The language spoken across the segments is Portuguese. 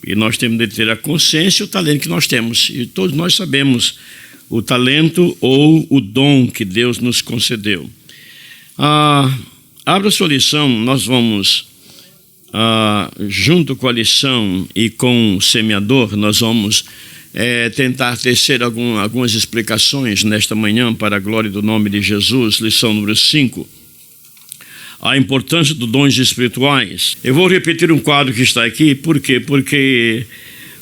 E nós temos de ter a consciência e o talento que nós temos. E todos nós sabemos o talento ou o dom que Deus nos concedeu. Abra sua lição, nós vamos, junto com a lição e com o semeador, nós vamos tentar tecer algumas explicações nesta manhã para a glória do nome de Jesus. Lição número 5. A importância dos dons espirituais. Eu vou repetir um quadro que está aqui, por quê? Porque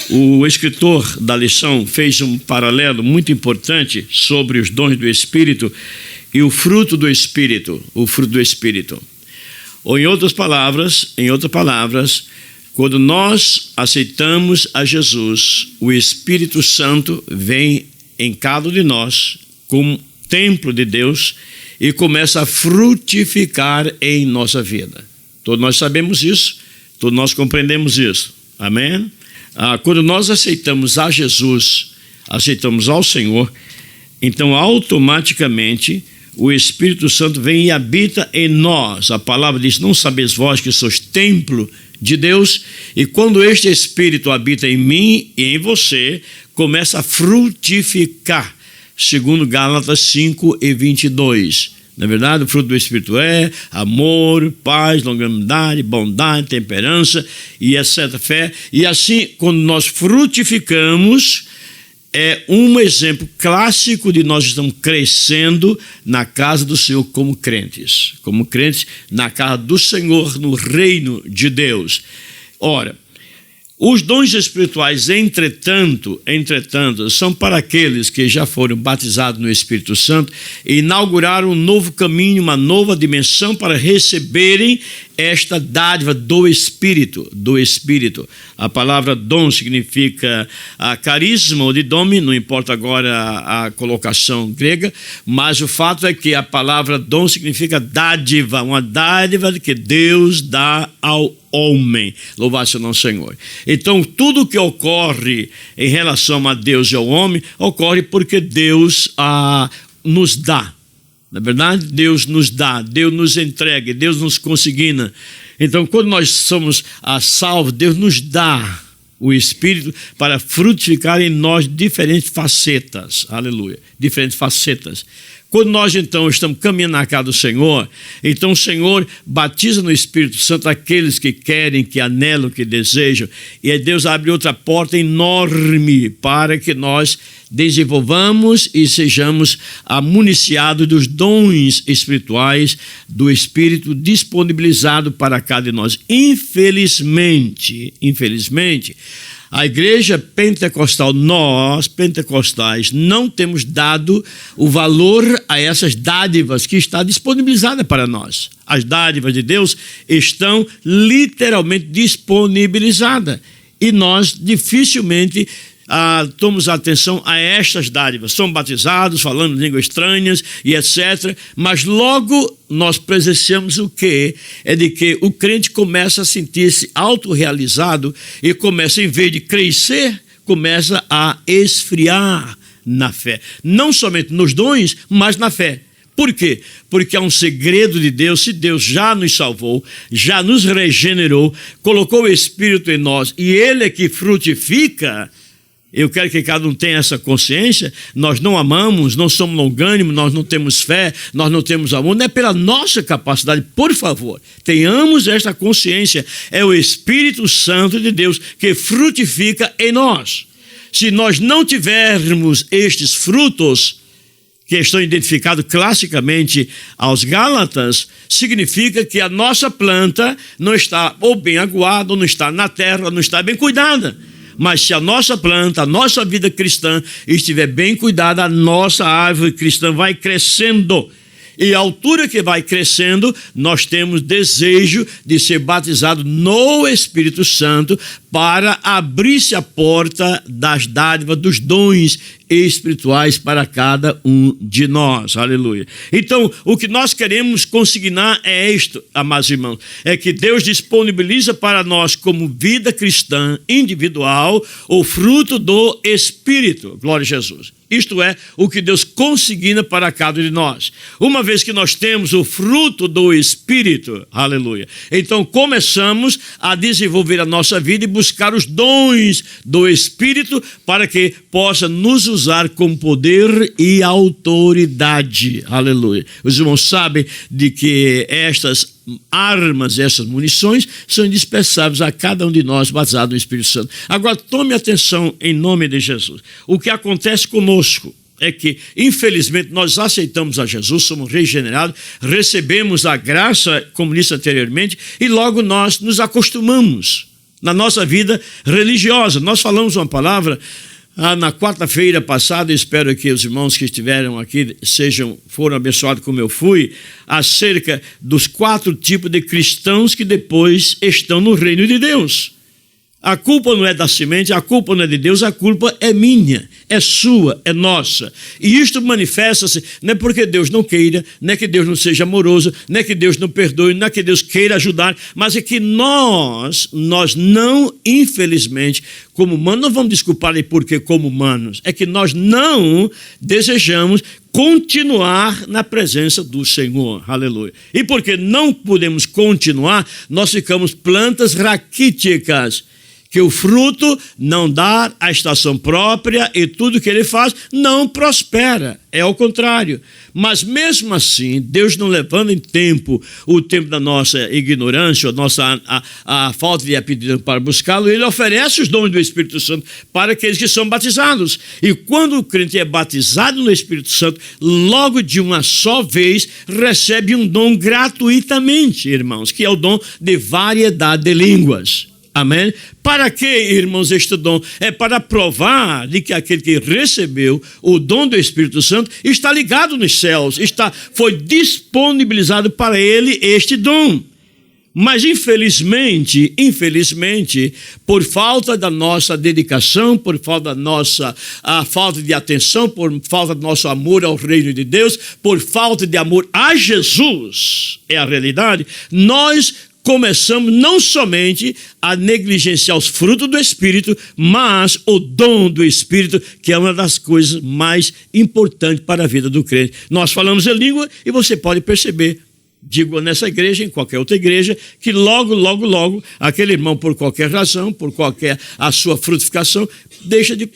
o escritor da lição fez um paralelo muito importante sobre os dons do Espírito e o fruto do Espírito, Ou em outras palavras, quando nós aceitamos a Jesus, o Espírito Santo vem em cada um de nós como templo de Deus e começa a frutificar em nossa vida. Todos nós sabemos isso, todos nós compreendemos isso. Amém? Quando nós aceitamos a Jesus, aceitamos ao Senhor, então automaticamente o Espírito Santo vem e habita em nós. A palavra diz: não sabeis vós que sois templo de Deus? E quando este Espírito habita em mim e em você, começa a frutificar, segundo Gálatas 5:22. Na verdade, o fruto do Espírito é amor, paz, longanimidade, bondade, temperança e etc. fé. E assim, quando nós frutificamos, é um exemplo clássico de nós estamos crescendo na casa do Senhor como crentes na casa do Senhor, no reino de Deus. Ora, os dons espirituais, entretanto, são para aqueles que já foram batizados no Espírito Santo e inauguraram um novo caminho, uma nova dimensão para receberem esta dádiva do Espírito. A palavra dom significa carisma ou didome, não importa agora a colocação grega, mas o fato é que a palavra dom significa dádiva, uma dádiva que Deus dá ao homem. Louvado seja o Senhor. Então, tudo que ocorre em relação a Deus e ao homem, ocorre porque Deus nos dá. Na verdade, Deus nos dá, Deus nos entrega, Deus nos consigna. Então, quando nós somos salvos, Deus nos dá o Espírito para frutificar em nós diferentes facetas. Aleluia. Diferentes facetas. Quando nós, então, estamos caminhando na casa do Senhor, então o Senhor batiza no Espírito Santo aqueles que querem, que anelam, que desejam. E aí Deus abre outra porta enorme para que nós desenvolvamos e sejamos municiados dos dons espirituais do Espírito disponibilizado para cada de nós. Infelizmente, a igreja pentecostal, nós pentecostais, não temos dado o valor a essas dádivas que está disponibilizada para nós. As dádivas de Deus estão literalmente disponibilizadas e nós dificilmente tomamos atenção a estas dádivas. Somos batizados, falando línguas estranhas e etc. Mas logo nós presenciamos o quê? É de que o crente começa a sentir-se autorrealizado e começa, em vez de crescer, começa a esfriar na fé. Não somente nos dons, mas na fé. Por quê? Porque há um segredo de Deus. Se Deus já nos salvou, já nos regenerou, colocou o Espírito em nós e Ele é que frutifica. Eu quero que cada um tenha essa consciência. Nós não amamos, não somos longânimos, nós não temos fé, nós não temos amor. Não é pela nossa capacidade, por favor. Tenhamos esta consciência. É o Espírito Santo de Deus que frutifica em nós. Se nós não tivermos estes frutos, que estão identificados classicamente aos Gálatas, significa que a nossa planta não está ou bem aguada, ou não está na terra, ou não está bem cuidada. Mas se a nossa planta, a nossa vida cristã estiver bem cuidada, a nossa árvore cristã vai crescendo. E à altura que vai crescendo, nós temos desejo de ser batizado no Espírito Santo para abrir-se a porta das dádivas, dos dons espirituais para cada um de nós. Aleluia. Então, o que nós queremos consignar é isto, amados irmãos, é que Deus disponibiliza para nós como vida cristã individual o fruto do Espírito. Glória a Jesus. Isto é o que Deus consigna para cada um de nós. Uma vez que nós temos o fruto do Espírito, aleluia, então começamos a desenvolver a nossa vida e buscar os dons do Espírito para que possa nos usar com poder e autoridade. Aleluia. Os irmãos sabem de que estas armas, essas munições são indispensáveis a cada um de nós baseado no Espírito Santo. Agora tome atenção em nome de Jesus. O que acontece conosco é que, infelizmente, nós aceitamos a Jesus, somos regenerados, recebemos a graça, como disse anteriormente, e logo nós nos acostumamos na nossa vida religiosa. Nós falamos uma palavra na quarta-feira passada, espero que os irmãos que estiveram aqui foram abençoados como eu fui, acerca dos 4 tipos de cristãos que depois estão no reino de Deus. A culpa não é da semente, a culpa não é de Deus, a culpa é minha, é sua, é nossa. E isto manifesta-se não é porque Deus não queira, não é que Deus não seja amoroso, não é que Deus não perdoe, não é que Deus queira ajudar, mas é que nós não, infelizmente, como humanos, não vamos desculpar aí porque como humanos, é que nós não desejamos continuar na presença do Senhor, aleluia. E porque não podemos continuar, nós ficamos plantas raquíticas, que o fruto não dá a estação própria e tudo que ele faz não prospera, é ao contrário. Mas mesmo assim, Deus não levando em tempo o tempo da nossa ignorância, a falta de aptidão para buscá-lo, ele oferece os dons do Espírito Santo para aqueles que são batizados. E quando o crente é batizado no Espírito Santo, logo de uma só vez, recebe um dom gratuitamente, irmãos, que é o dom de variedade de línguas. Amém? Para que, irmãos, este dom? É para provar de que aquele que recebeu o dom do Espírito Santo está ligado nos céus, foi disponibilizado para ele este dom. Mas infelizmente, por falta da nossa dedicação, por falta da nossa falta de atenção, por falta do nosso amor ao reino de Deus, por falta de amor a Jesus, é a realidade, nós começamos não somente a negligenciar os frutos do Espírito, mas o dom do Espírito, que é uma das coisas mais importantes para a vida do crente. Nós falamos em língua e você pode perceber, digo nessa igreja, em qualquer outra igreja, que logo, aquele irmão, por qualquer razão, a sua frutificação,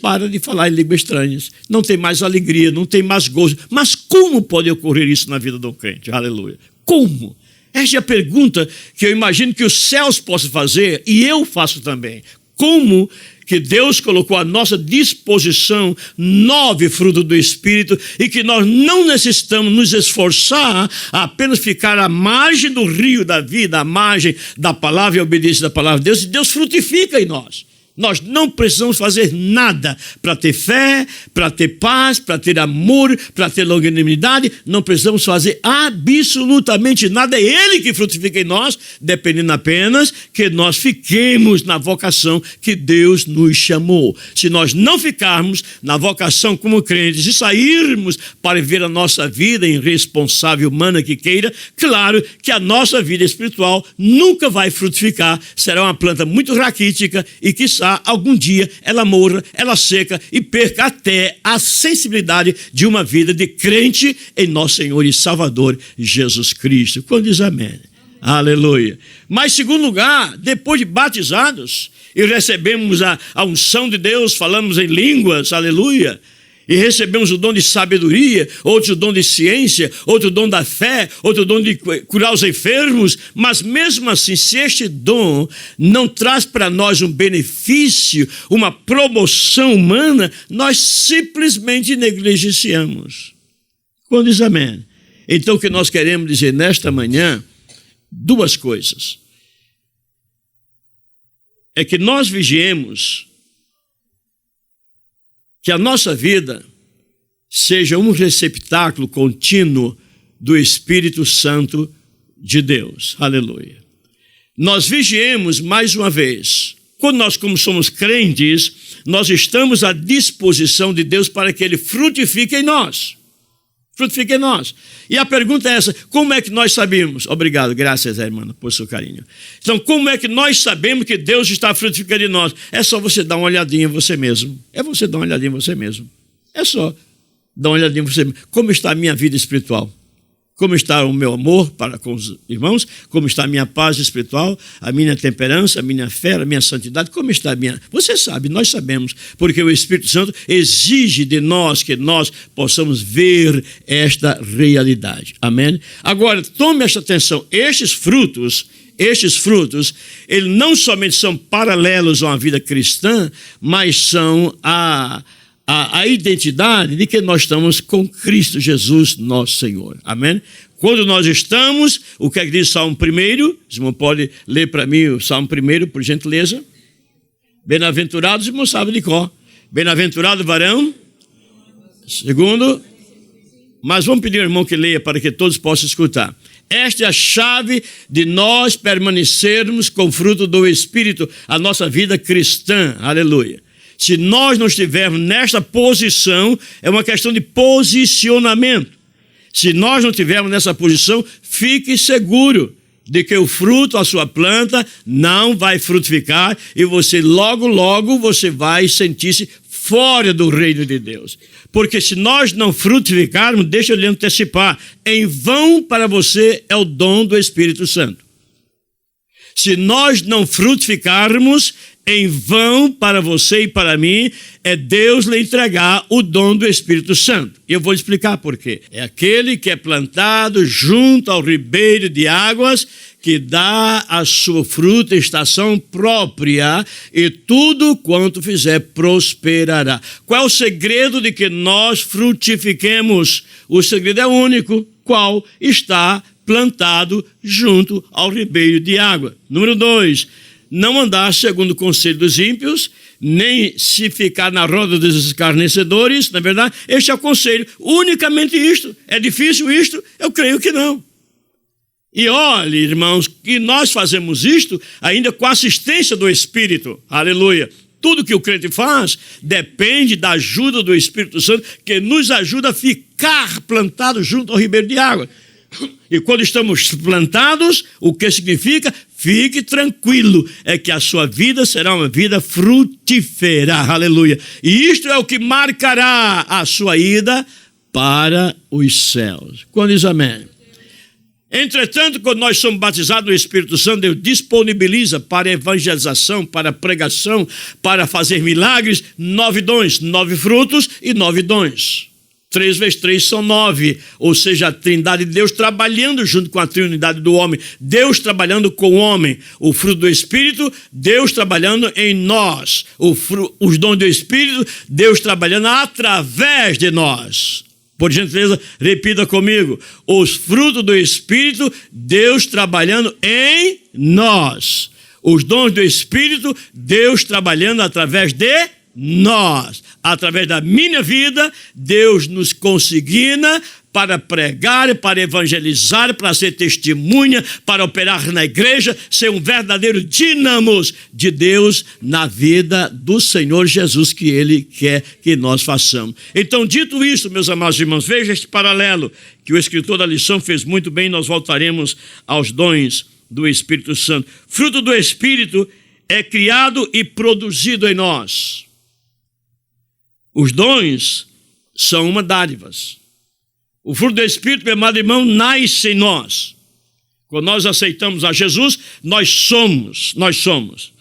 para de falar em línguas estranhas. Não tem mais alegria, não tem mais gozo. Mas como pode ocorrer isso na vida do crente? Aleluia. Como? Esta é a pergunta que eu imagino que os céus possam fazer e eu faço também. Como que Deus colocou à nossa disposição 9 frutos do Espírito e que nós não necessitamos nos esforçar a apenas ficar à margem do rio da vida, à margem da palavra e obediência da palavra de Deus, e Deus frutifica em nós. Nós não precisamos fazer nada para ter fé, para ter paz, para ter amor, para ter longanimidade. Não precisamos fazer absolutamente nada. É Ele que frutifica em nós, dependendo apenas que nós fiquemos na vocação que Deus nos chamou. Se nós não ficarmos na vocação como crentes e sairmos para viver a nossa vida irresponsável, humana que queira, claro que a nossa vida espiritual nunca vai frutificar. Será uma planta muito raquítica e quiçá algum dia ela morra, ela seca e perca até a sensibilidade de uma vida de crente em nosso Senhor e Salvador Jesus Cristo. Quando diz amém? Aleluia. Mas, em segundo lugar, depois de batizados e recebemos a unção de Deus, falamos em línguas, aleluia, e recebemos o dom de sabedoria, outro dom de ciência, outro dom da fé, outro dom de curar os enfermos, mas mesmo assim, se este dom não traz para nós um benefício, uma promoção humana, nós simplesmente negligenciamos. Quando diz amém? Então o que nós queremos dizer nesta manhã, 2 coisas. É que nós vigiemos que a nossa vida seja um receptáculo contínuo do Espírito Santo de Deus. Aleluia. Nós vigiemos mais uma vez. Quando nós, como somos crentes, nós estamos à disposição de Deus para que Ele frutifique em nós. Frutifique em nós. E a pergunta é essa: como é que nós sabemos? Obrigado, graças, irmã, por seu carinho. Então, como é que nós sabemos que Deus está frutificando em nós? É só você dar uma olhadinha em você mesmo. É você dar uma olhadinha em você mesmo. É só dar uma olhadinha em você mesmo. Como está a minha vida espiritual? Como está o meu amor para com os irmãos? Como está a minha paz espiritual, a minha temperança, a minha fé, a minha santidade? Como está a minha... Você sabe, nós sabemos, porque o Espírito Santo exige de nós que nós possamos ver esta realidade. Amém? Agora, tome esta atenção. Estes frutos, eles não somente são paralelos a uma vida cristã, mas são a identidade de que nós estamos com Cristo Jesus, nosso Senhor. Amém? Quando nós estamos, o que é que diz o Salmo 1? O irmão pode ler para mim o Salmo 1, por gentileza? Bem-aventurados, irmão sabe de cor. Bem-aventurado o varão. Segundo. Mas vamos pedir ao irmão que leia para que todos possam escutar. Esta é a chave de nós permanecermos com o fruto do Espírito, a nossa vida cristã. Aleluia. Se nós não estivermos nesta posição, é uma questão de posicionamento. Se nós não estivermos nessa posição, fique seguro de que o fruto, a sua planta, não vai frutificar e você logo você vai sentir-se fora do reino de Deus. Porque se nós não frutificarmos, deixa eu lhe antecipar, em vão para você é o dom do Espírito Santo. Se nós não frutificarmos, em vão para você e para mim é Deus lhe entregar o dom do Espírito Santo. E eu vou explicar por quê. É aquele que é plantado junto ao ribeiro de águas, que dá a sua fruta em estação própria, e tudo quanto fizer prosperará. Qual é o segredo de que nós frutifiquemos? O segredo é único. Qual? Está plantado junto ao ribeiro de água. Número 2. Não andar segundo o conselho dos ímpios, nem se ficar na roda dos escarnecedores, na verdade, este é o conselho, unicamente isto. É difícil isto? Eu creio que não. E olhe, irmãos, que nós fazemos isto ainda com a assistência do Espírito, aleluia. Tudo que o crente faz depende da ajuda do Espírito Santo, que nos ajuda a ficar plantados junto ao ribeiro de água. E quando estamos plantados, o que significa? Fique tranquilo, é que a sua vida será uma vida frutífera, aleluia. E isto é o que marcará a sua ida para os céus. Quando diz amém? Entretanto, quando nós somos batizados no Espírito Santo, Deus disponibiliza para evangelização, para pregação, para fazer milagres, 9 dons, 9 frutos e 9 dons. 3 vezes 3 são 9, ou seja, a trindade de Deus trabalhando junto com a trindade do homem, Deus trabalhando com o homem, o fruto do Espírito, Deus trabalhando em nós, os dons do Espírito, Deus trabalhando através de nós. Por gentileza, repita comigo, os frutos do Espírito, Deus trabalhando em nós, os dons do Espírito, Deus trabalhando através de nós, através da minha vida, Deus nos consigna para pregar, para evangelizar, para ser testemunha, para operar na igreja, ser um verdadeiro dínamos de Deus na vida do Senhor Jesus, que Ele quer que nós façamos. Então, dito isso, meus amados irmãos, veja este paralelo que o escritor da lição fez muito bem. Nós voltaremos aos dons do Espírito Santo. Fruto do Espírito é criado e produzido em nós. Os dons são uma dádiva. O fruto do Espírito, meu amado irmão, nasce em nós. Quando nós aceitamos a Jesus, nós somos.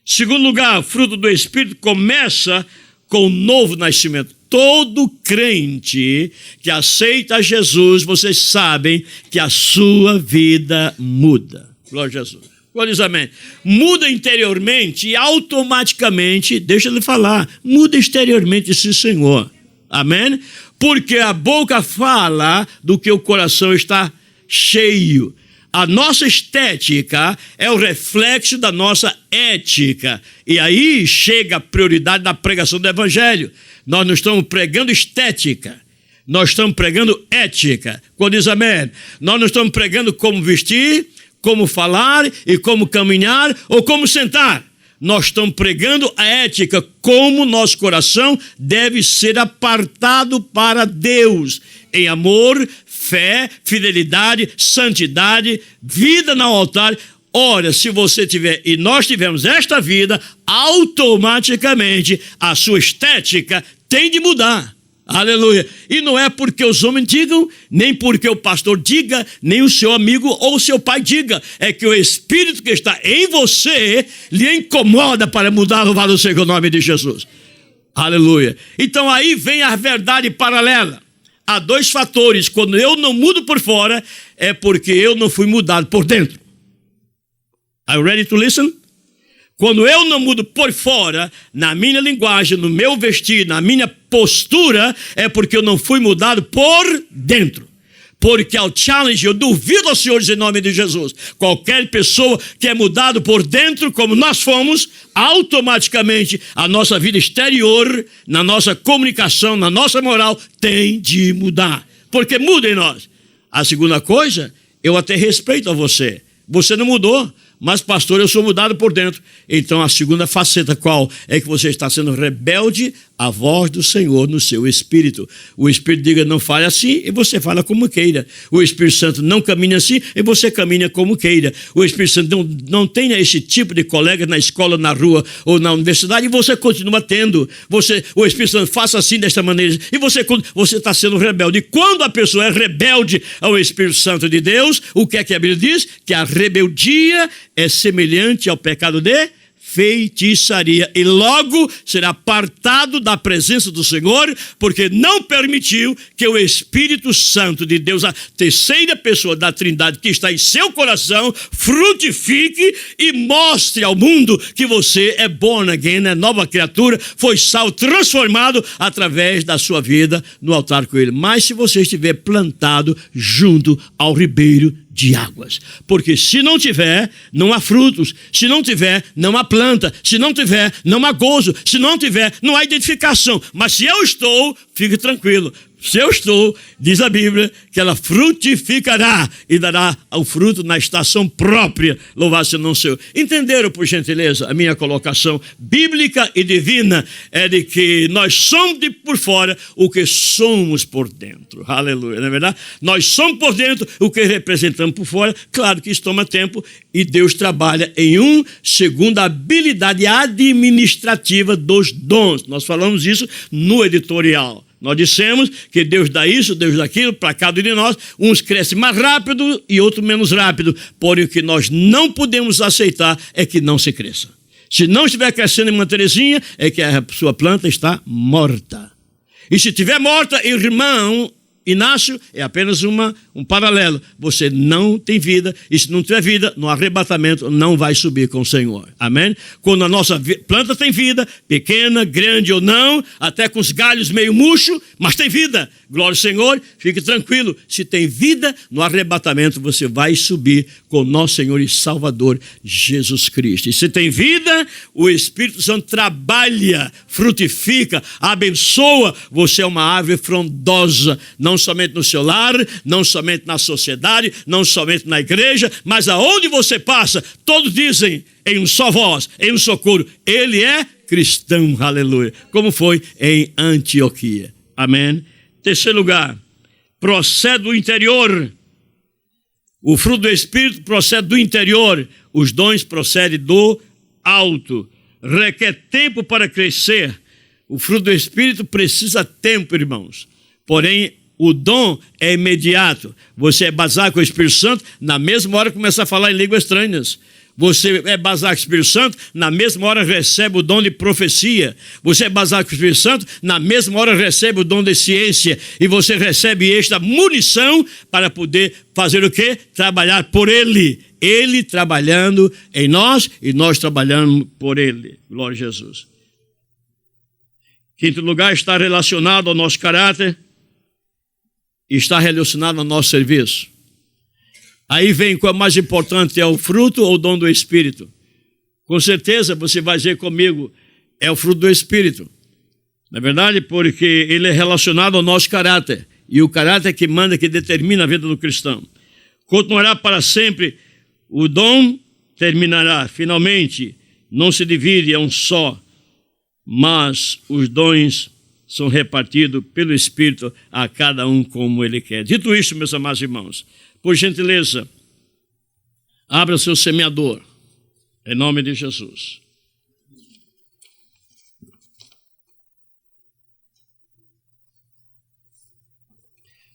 Segundo lugar, o fruto do Espírito começa com o novo nascimento. Todo crente que aceita a Jesus, vocês sabem que a sua vida muda. Glória a Jesus. Glória a Deus, amém. Muda interiormente e automaticamente, deixa ele falar, muda exteriormente, sim, Senhor. Amém? Porque a boca fala do que o coração está cheio. A nossa estética é o reflexo da nossa ética. E aí chega a prioridade da pregação do Evangelho. Nós não estamos pregando estética. Nós estamos pregando ética. Quando diz amém? Nós não estamos pregando como vestir, como falar e como caminhar ou como sentar. Nós estamos pregando a ética, como nosso coração deve ser apartado para Deus, em amor, fé, fidelidade, santidade, vida no altar. Ora, se você tiver e nós tivermos esta vida, automaticamente a sua estética tem de mudar. Aleluia. E não é porque os homens digam, nem porque o pastor diga, nem o seu amigo ou o seu pai diga. É que o Espírito que está em você lhe incomoda para mudar o valor do nome de Jesus. Aleluia. Então aí vem a verdade paralela. Há dois fatores. Quando eu não mudo por fora, é porque eu não fui mudado por dentro. Are you ready to listen? Quando eu não mudo por fora, na minha linguagem, no meu vestir, na minha postura, é porque eu não fui mudado por dentro. Porque ao challenge, eu duvido aos senhores em nome de Jesus. Qualquer pessoa que é mudado por dentro, como nós fomos, automaticamente a nossa vida exterior, na nossa comunicação, na nossa moral, tem de mudar. Porque muda em nós. A segunda coisa, eu até respeito a você. Você não mudou. Mas, pastor, eu sou mudado por dentro. Então, a segunda faceta qual? É que você está sendo rebelde à voz do Senhor no seu espírito. O Espírito diga, não fale assim, e você fala como queira. O Espírito Santo não caminha assim, e você caminha como queira. O Espírito Santo não tenha esse tipo de colega na escola, na rua ou na universidade, e você continua tendo. O Espírito Santo faça assim, desta maneira, e você está sendo rebelde. E quando a pessoa é rebelde ao Espírito Santo de Deus, o que é que a Bíblia diz? Que a rebeldia é semelhante ao pecado de feitiçaria, e logo será apartado da presença do Senhor, porque não permitiu que o Espírito Santo de Deus, a terceira pessoa da Trindade que está em seu coração, frutifique e mostre ao mundo que você é born again, é nova criatura, foi salvo, transformado através da sua vida no altar com Ele. Mas se você estiver plantado junto ao ribeiro de águas, porque se não tiver, não há frutos, se não tiver, não há planta, se não tiver, não há gozo, se não tiver, não há identificação. Mas se eu estou, fique tranquilo. Se eu estou, diz a Bíblia, que ela frutificará e dará o fruto na estação própria. Louvado seja o nome do Senhor. Entenderam, por gentileza, a minha colocação bíblica e divina é de que nós somos de por fora o que somos por dentro. Aleluia, não é verdade? Nós somos por dentro o que representamos por fora. Claro que isso toma tempo e Deus trabalha em segundo a habilidade administrativa dos dons. Nós falamos isso no editorial. Nós dissemos que Deus dá isso, Deus dá aquilo, para cada um de nós. Uns crescem mais rápido e outros menos rápido. Porém, o que nós não podemos aceitar é que não se cresça. Se não estiver crescendo em uma terezinha, é que a sua planta está morta. E se estiver morta, irmão, Inácio, é apenas um paralelo. Você não tem vida, e se não tiver vida, no arrebatamento não vai subir com o Senhor. Amém? Quando a nossa planta tem vida, pequena, grande ou não, até com os galhos meio murcho, mas tem vida. Glória ao Senhor, fique tranquilo. Se tem vida, no arrebatamento você vai subir com o nosso Senhor e Salvador Jesus Cristo. E se tem vida, o Espírito Santo trabalha, frutifica, abençoa. Você é uma árvore frondosa, não somente no seu lar, não somente na sociedade, não somente na igreja, mas aonde você passa, todos dizem em um só voz, em um só coro, ele é cristão, aleluia, como foi em Antioquia. Amém? Terceiro lugar, procede do interior. O fruto do Espírito procede do interior, os dons procedem do alto. Requer tempo para crescer. O fruto do Espírito precisa tempo, irmãos. Porém, o dom é imediato. Você é batizado com o Espírito Santo, na mesma hora começa a falar em línguas estranhas. Você é batizado com o Espírito Santo, na mesma hora recebe o dom de profecia. Você é batizado com o Espírito Santo, na mesma hora recebe o dom de ciência. E você recebe esta munição para poder fazer o quê? Trabalhar por Ele. Ele trabalhando em nós e nós trabalhando por Ele. Glória a Jesus. Quinto lugar, está relacionado ao nosso caráter. Está relacionado ao nosso serviço. Aí vem qual é mais importante, é o fruto ou o dom do Espírito? Com certeza você vai dizer comigo, é o fruto do Espírito. Na verdade, porque ele é relacionado ao nosso caráter. E o caráter que manda, que determina a vida do cristão. Continuará para sempre, o dom terminará. Finalmente, não se divide, é um só. Mas os dons são repartidos pelo Espírito a cada um como Ele quer. Dito isto, meus amados irmãos, por gentileza, abra seu semeador, em nome de Jesus.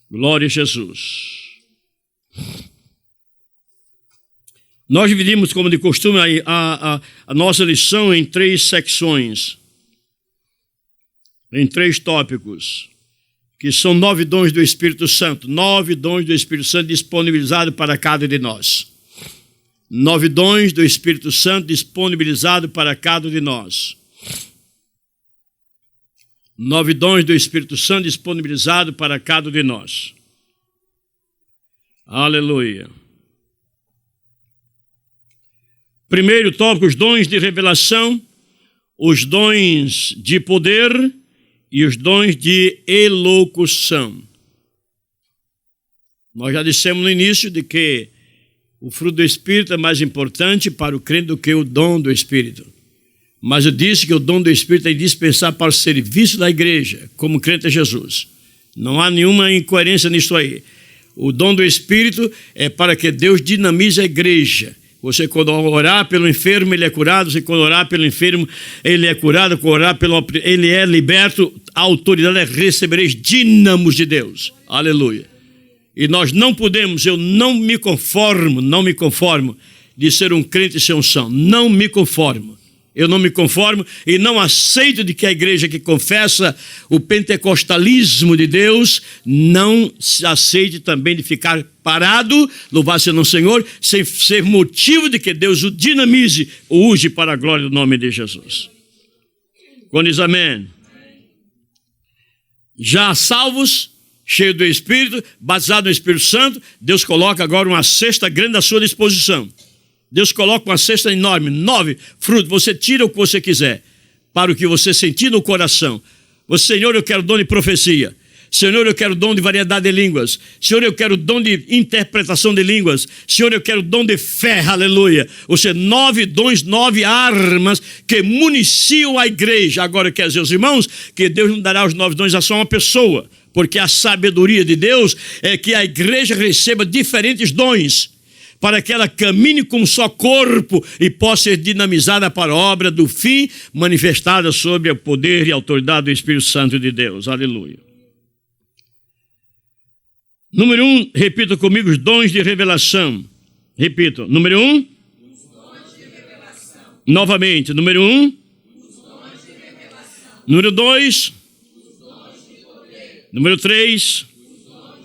Glória a Jesus. Nós dividimos, como de costume, a nossa lição em 3 secções, em 3 tópicos, que são 9 dons do Espírito Santo, 9 dons do Espírito Santo disponibilizados para cada de nós. 9 dons do Espírito Santo disponibilizados para cada de nós. 9 dons do Espírito Santo disponibilizados para cada de nós. Aleluia. Primeiro tópico, os dons de revelação, os dons de poder e os dons de elocução. Nós já dissemos no início de que o fruto do Espírito é mais importante para o crente do que o dom do Espírito. Mas eu disse que o dom do Espírito é indispensável para o serviço da igreja, como crente a Jesus. Não há nenhuma incoerência nisso aí. O dom do Espírito é para que Deus dinamize a igreja. Você, quando orar pelo enfermo, ele é curado. Você, quando orar pelo enfermo, ele é curado. Quando orar pelo ele é liberto. A autoridade é recebereis dínamos de Deus. Aleluia. E nós não podemos, eu não me conformo de ser um crente sem unção. Não me conformo. Eu não me conformo e não aceito de que a igreja que confessa o pentecostalismo de Deus não se aceite também de ficar parado, louvado seja o Senhor, sem ser motivo de que Deus o dinamize, o use para a glória do nome de Jesus. Quando diz amém. Já salvos, cheios do Espírito, batizados no Espírito Santo, Deus coloca agora uma cesta grande à sua disposição. Deus coloca uma cesta enorme, 9 frutos. Você tira o que você quiser, para o que você sentir no coração. Você, Senhor, eu quero dom de profecia. Senhor, eu quero dom de variedade de línguas. Senhor, eu quero dom de interpretação de línguas. Senhor, eu quero dom de fé, aleluia. Ou seja, 9 dons, 9 armas que municiam a igreja. Agora, quer dizer, os irmãos, que Deus não dará os 9 dons a só uma pessoa, porque a sabedoria de Deus é que a igreja receba diferentes dons, para que ela camine com um só corpo e possa ser dinamizada para a obra do fim, manifestada sob o poder e a autoridade do Espírito Santo de Deus. Aleluia. Número 1, repita comigo, os dons de revelação. Repito, número 1. Os dons de revelação. Novamente, número 1. Os dons de revelação. Número 2. Os dons de poder. Número 3. Os dons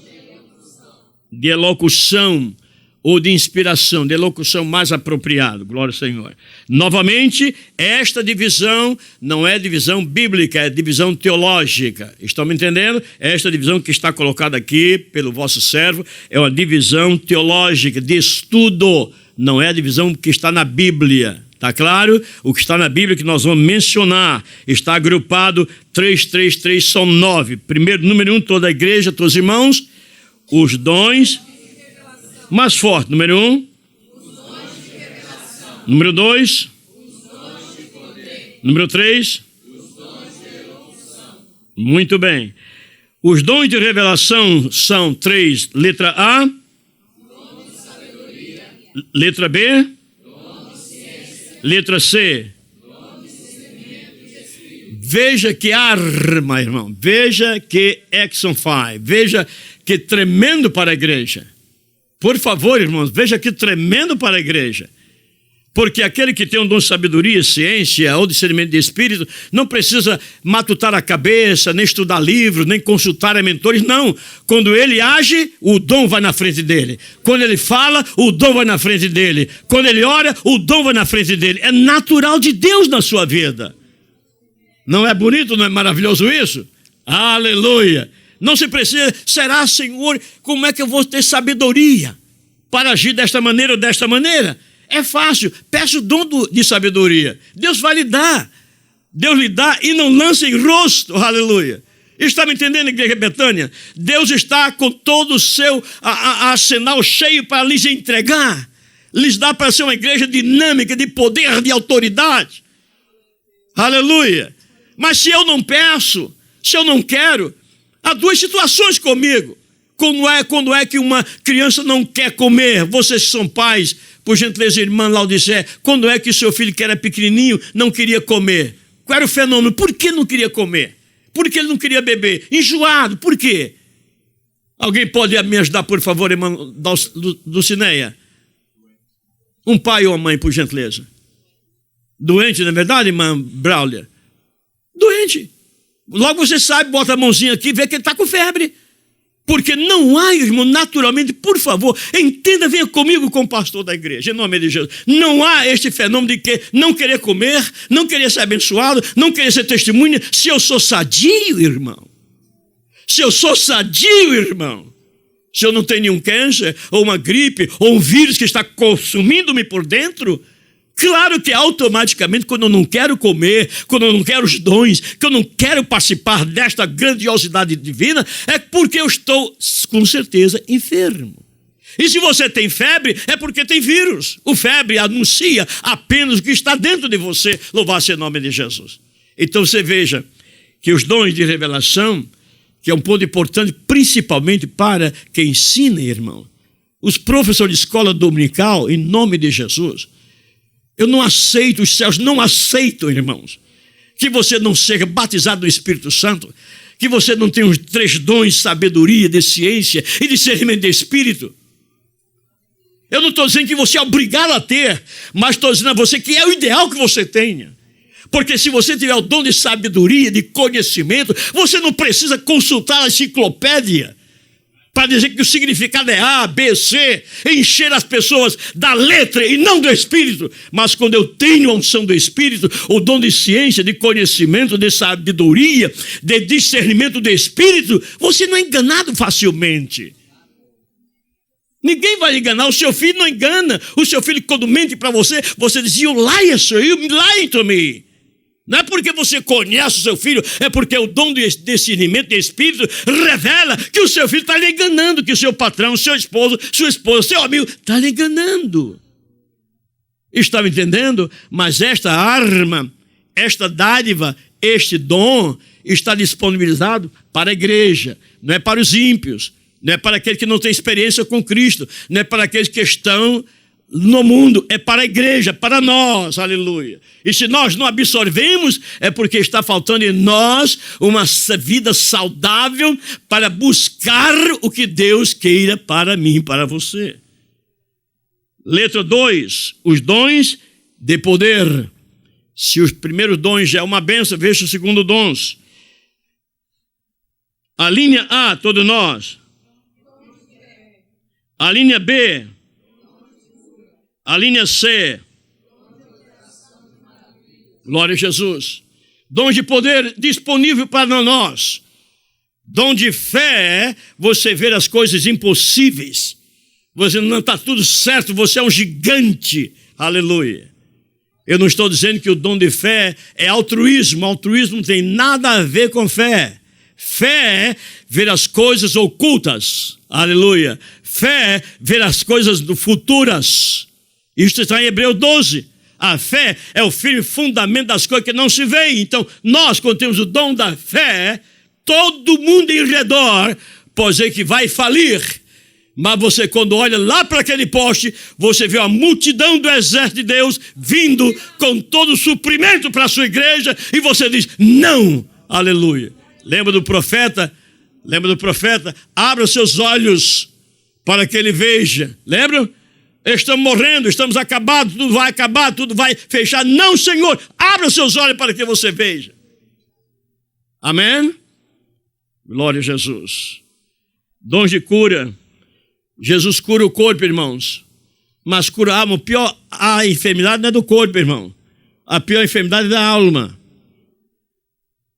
de elocução. Ou de inspiração, de elocução mais apropriado, glória ao Senhor. Novamente, esta divisão não é divisão bíblica, é divisão teológica. Estão me entendendo? Esta divisão que está colocada aqui pelo vosso servo é uma divisão teológica, de estudo, não é a divisão que está na Bíblia. Está claro? O que está na Bíblia que nós vamos mencionar está agrupado 3, 3, 3, são 9. Primeiro, número 1, toda a igreja, todos os irmãos, os dons. Mais forte, número 1. Os dons de revelação. Número 2. Os dons de poder. Número 3. Os dons de elocução. Muito bem. Os dons de revelação são 3. Letra A. Dom de sabedoria. Letra B. Dom de ciência. Letra C. Dom de discernimento de espírito. Veja que arma, irmão. Veja que action fire. Veja que tremendo para a igreja. Por favor, irmãos, veja que tremendo para a igreja. Porque aquele que tem um dom de sabedoria, ciência ou discernimento de espírito, não precisa matutar a cabeça, nem estudar livros, nem consultar a mentores, não. Quando ele age, o dom vai na frente dele. Quando ele fala, o dom vai na frente dele. Quando ele ora, o dom vai na frente dele. É natural de Deus na sua vida. Não é bonito, não é maravilhoso isso? Aleluia! Não se precisa, será, Senhor, como é que eu vou ter sabedoria para agir desta maneira ou desta maneira? É fácil, peça o dom de sabedoria. Deus vai lhe dar. Deus lhe dá e não lança em rosto, aleluia. Está me entendendo, igreja Betânia? Deus está com todo o seu arsenal cheio para lhes entregar. Lhes dá para ser uma igreja dinâmica, de poder, de autoridade. Aleluia. Mas se eu não peço, se eu não quero, há 2 situações comigo. Quando é que uma criança não quer comer? Vocês que são pais, por gentileza, irmã Laudicé, quando é que o seu filho, que era pequenininho, não queria comer? Qual era o fenômeno? Por que não queria comer? Por que ele não queria beber? Enjoado, por quê? Alguém pode me ajudar, por favor, irmã Dulcineia? Um pai ou uma mãe, por gentileza. Doente, não é verdade, irmã Braulia? Doente. Logo você sabe, bota a mãozinha aqui e vê que ele está com febre. Porque não há, irmão, naturalmente, por favor, entenda, venha comigo com o pastor da igreja, em nome de Jesus. Não há este fenômeno de que não querer comer, não querer ser abençoado, não querer ser testemunha. Se eu sou sadio, irmão. Se eu sou sadio, irmão. Se eu não tenho nenhum câncer, ou uma gripe, ou um vírus que está consumindo-me por dentro, claro que automaticamente, quando eu não quero comer, quando eu não quero os dons, que eu não quero participar desta grandiosidade divina, é porque eu estou, com certeza, enfermo. E se você tem febre, é porque tem vírus. O febre anuncia apenas o que está dentro de você. Louvado seja o nome de Jesus. Então você veja que os dons de revelação, que é um ponto importante, principalmente para quem ensina, irmão. Os professores de escola dominical, em nome de Jesus, eu não aceito, os céus não aceitam, irmãos, que você não seja batizado no Espírito Santo, que você não tenha os 3 dons de sabedoria, de ciência e discernimento de Espírito. Eu não estou dizendo que você é obrigado a ter, mas estou dizendo a você que é o ideal que você tenha. Porque se você tiver o dom de sabedoria, de conhecimento, você não precisa consultar a enciclopédia para dizer que o significado é A, B, C, encher as pessoas da letra e não do Espírito. Mas quando eu tenho a unção do Espírito, o dom de ciência, de conhecimento, de sabedoria, de discernimento do Espírito, você não é enganado facilmente. Ninguém vai enganar, o seu filho não engana. O seu filho, quando mente para você, você diz, you lie, sir, you lie to me. Não é porque você conhece o seu filho, é porque o dom de discernimento de Espírito revela que o seu filho está lhe enganando, que o seu patrão, seu esposo, sua esposa, seu amigo está lhe enganando. Está me entendendo? Mas esta arma, esta dádiva, este dom está disponibilizado para a igreja, não é para os ímpios, não é para aqueles que não têm experiência com Cristo, não é para aqueles que estão no mundo, é para a igreja, para nós, aleluia. E se nós não absorvemos, é porque está faltando em nós uma vida saudável para buscar o que Deus queira para mim e para você. Letra 2, os dons de poder. Se os primeiros dons já é uma bênção, veja os segundos dons. A linha A, todos nós. A linha B. A linha C. Glória a Jesus. Dom de poder disponível para nós. Dom de fé, você vê as coisas impossíveis. Você não está tudo certo, você é um gigante. Aleluia. Eu não estou dizendo que o dom de fé é altruísmo. Altruísmo não tem nada a ver com fé. Fé é ver as coisas ocultas. Aleluia. Fé é ver as coisas futuras. Isto está em Hebreus 12. A fé é o firme fundamento das coisas que não se veem. Então, nós, quando temos o dom da fé, todo mundo em redor pode dizer que vai falir. Mas você, quando olha lá para aquele poste, você vê a multidão do exército de Deus vindo com todo o suprimento para a sua igreja e você diz, não, aleluia. Lembra do profeta? Abra os seus olhos para que ele veja. Lembra? Estamos morrendo, estamos acabados, tudo vai acabar, tudo vai fechar. Não, Senhor, abra os seus olhos para que você veja. Amém? Glória a Jesus. Dons de cura. Jesus cura o corpo, irmãos. Mas cura a alma. A enfermidade não é do corpo, irmão. A pior enfermidade é da alma.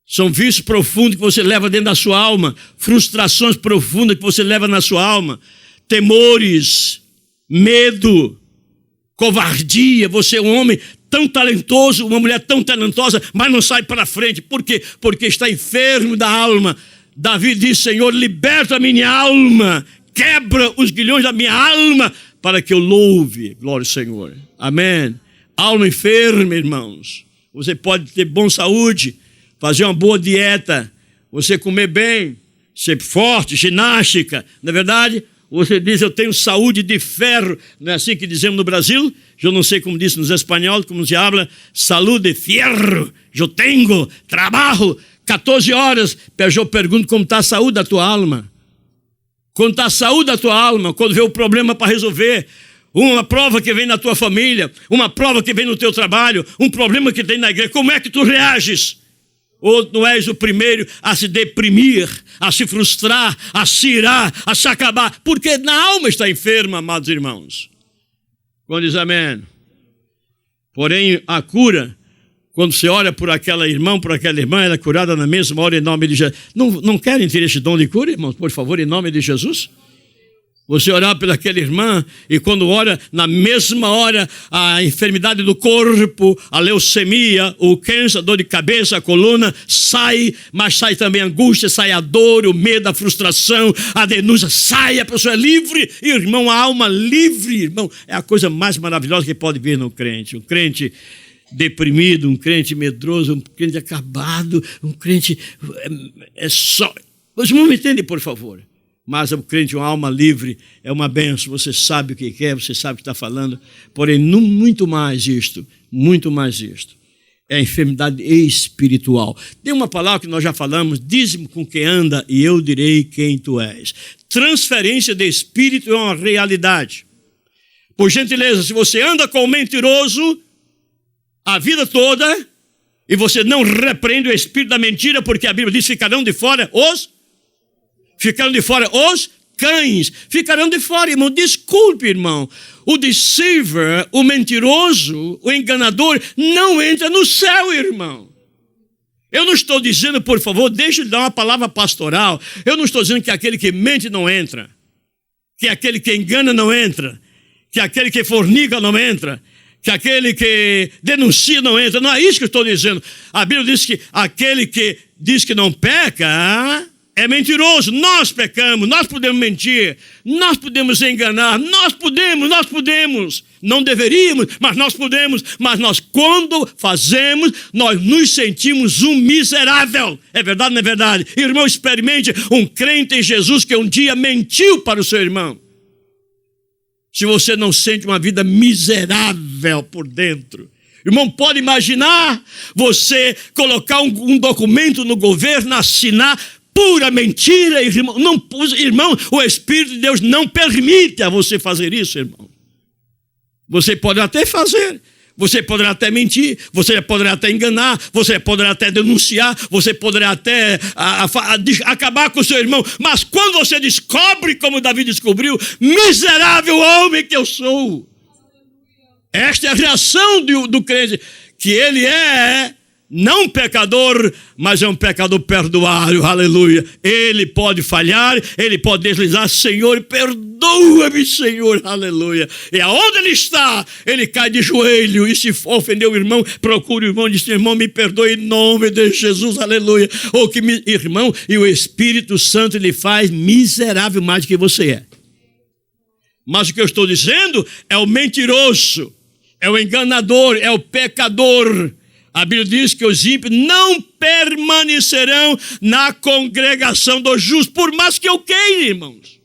São vícios profundos que você leva dentro da sua alma. Frustrações profundas que você leva na sua alma. Temores. Medo, covardia. Você é um homem tão talentoso, uma mulher tão talentosa, mas não sai para frente. Por quê? Porque está enfermo da alma. Davi diz, Senhor, liberta a minha alma, quebra os grilhões da minha alma, para que eu louve. Glória ao Senhor. Amém. Alma enferma, irmãos. Você pode ter boa saúde, fazer uma boa dieta, você comer bem, ser forte, ginástica, não é verdade? Você diz, eu tenho saúde de ferro. Não é assim que dizemos no Brasil? Eu não sei como diz nos espanhóis, como se habla. Saúde de ferro. Eu tenho trabalho. 14 horas. Eu pergunto como está a saúde da tua alma. quando está a saúde da tua alma, quando vê o problema para resolver, uma prova que vem na tua família, uma prova que vem no teu trabalho, um problema que tem na igreja, como é que tu reages? Ou não és o primeiro a se deprimir, a se frustrar, a se irar, a se acabar, porque na alma está enferma, amados irmãos. Quando diz amém. Porém, a cura, quando você ora por aquela irmã, por aquela irmã, ela é curada na mesma hora em nome de Jesus. Não querem ter esse dom de cura, irmãos? Por favor, em nome de Jesus? Você orar pelaquela irmã e quando ora, na mesma hora, a enfermidade do corpo, a leucemia, o câncer, a dor de cabeça, a coluna, sai, mas sai também a angústia, sai a dor, o medo, a frustração, a denúncia, sai, a pessoa é livre. Irmão, a alma livre, irmão, é a coisa mais maravilhosa que pode vir no crente. Um crente deprimido, um crente medroso, um crente acabado, um crente só... Os irmãos me entendem, por favor. Mas o crente, uma alma livre, é uma benção. Você sabe o que quer, você sabe o que está falando. Porém, muito mais isto. É a enfermidade espiritual. Tem uma palavra que nós já falamos, diz-me com quem anda e eu direi quem tu és. Transferência de espírito é uma realidade. Por gentileza, se você anda com o mentiroso a vida toda e você não repreende o espírito da mentira, porque a Bíblia diz, ficarão de fora os cães, ficarão de fora, irmão. Desculpe, irmão. O deceiver, o mentiroso, o enganador, não entra no céu, irmão. Eu não estou dizendo, por favor, deixa eu dar uma palavra pastoral. Eu não estou dizendo que aquele que mente não entra, que aquele que engana não entra, que aquele que fornica não entra, que aquele que denuncia não entra. Não é isso que eu estou dizendo. A Bíblia diz que aquele que diz que não peca é mentiroso. Nós pecamos, nós podemos mentir, nós podemos enganar, nós podemos. Não deveríamos, mas nós podemos. Mas nós, quando fazemos, nós nos sentimos um miserável. É verdade ou não é verdade? Irmão, experimente um crente em Jesus que um dia mentiu para o seu irmão. Se você não sente uma vida miserável por dentro. Irmão, pode imaginar você colocar um documento no governo, assinar pura mentira, irmão. Não, irmão, o Espírito de Deus não permite a você fazer isso, irmão. Você pode até fazer, você poderá até mentir, você poderá até enganar, você poderá até denunciar, você poderá até acabar com o seu irmão, mas quando você descobre, como Davi descobriu, miserável homem que eu sou. Esta é a reação do crente, que ele é não pecador, mas é um pecador perdoado, aleluia. Ele pode falhar, ele pode deslizar, Senhor, perdoa-me, Senhor, aleluia. E aonde ele está, ele cai de joelho, e se for ofender o irmão, procura o irmão e diz, irmão, me perdoe em nome de Jesus, aleluia. Irmão, e o Espírito Santo lhe faz miserável mais do que você é. Mas o que eu estou dizendo é o mentiroso, é o enganador, é o pecador. A Bíblia diz que os ímpios não permanecerão na congregação dos justos, por mais que eu queira, irmãos.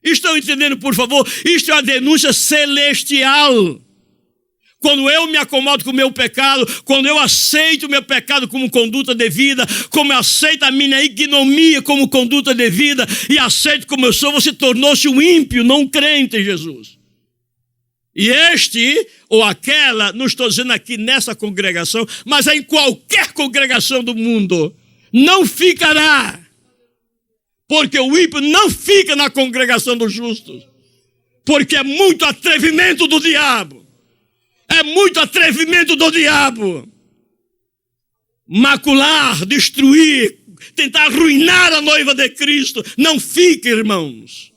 Estão entendendo, por favor? Isto é uma denúncia celestial. Quando eu me acomodo com o meu pecado, quando eu aceito o meu pecado como conduta devida, como eu aceito a minha ignomia como conduta devida, e aceito como eu sou, você tornou-se um ímpio, não um crente em Jesus. E este ou aquela, não estou dizendo aqui nessa congregação, mas em qualquer congregação do mundo, não ficará. Porque o ímpio não fica na congregação dos justos. Porque é muito atrevimento do diabo. É muito atrevimento do diabo. Macular, destruir, tentar arruinar a noiva de Cristo. Não fica, irmãos.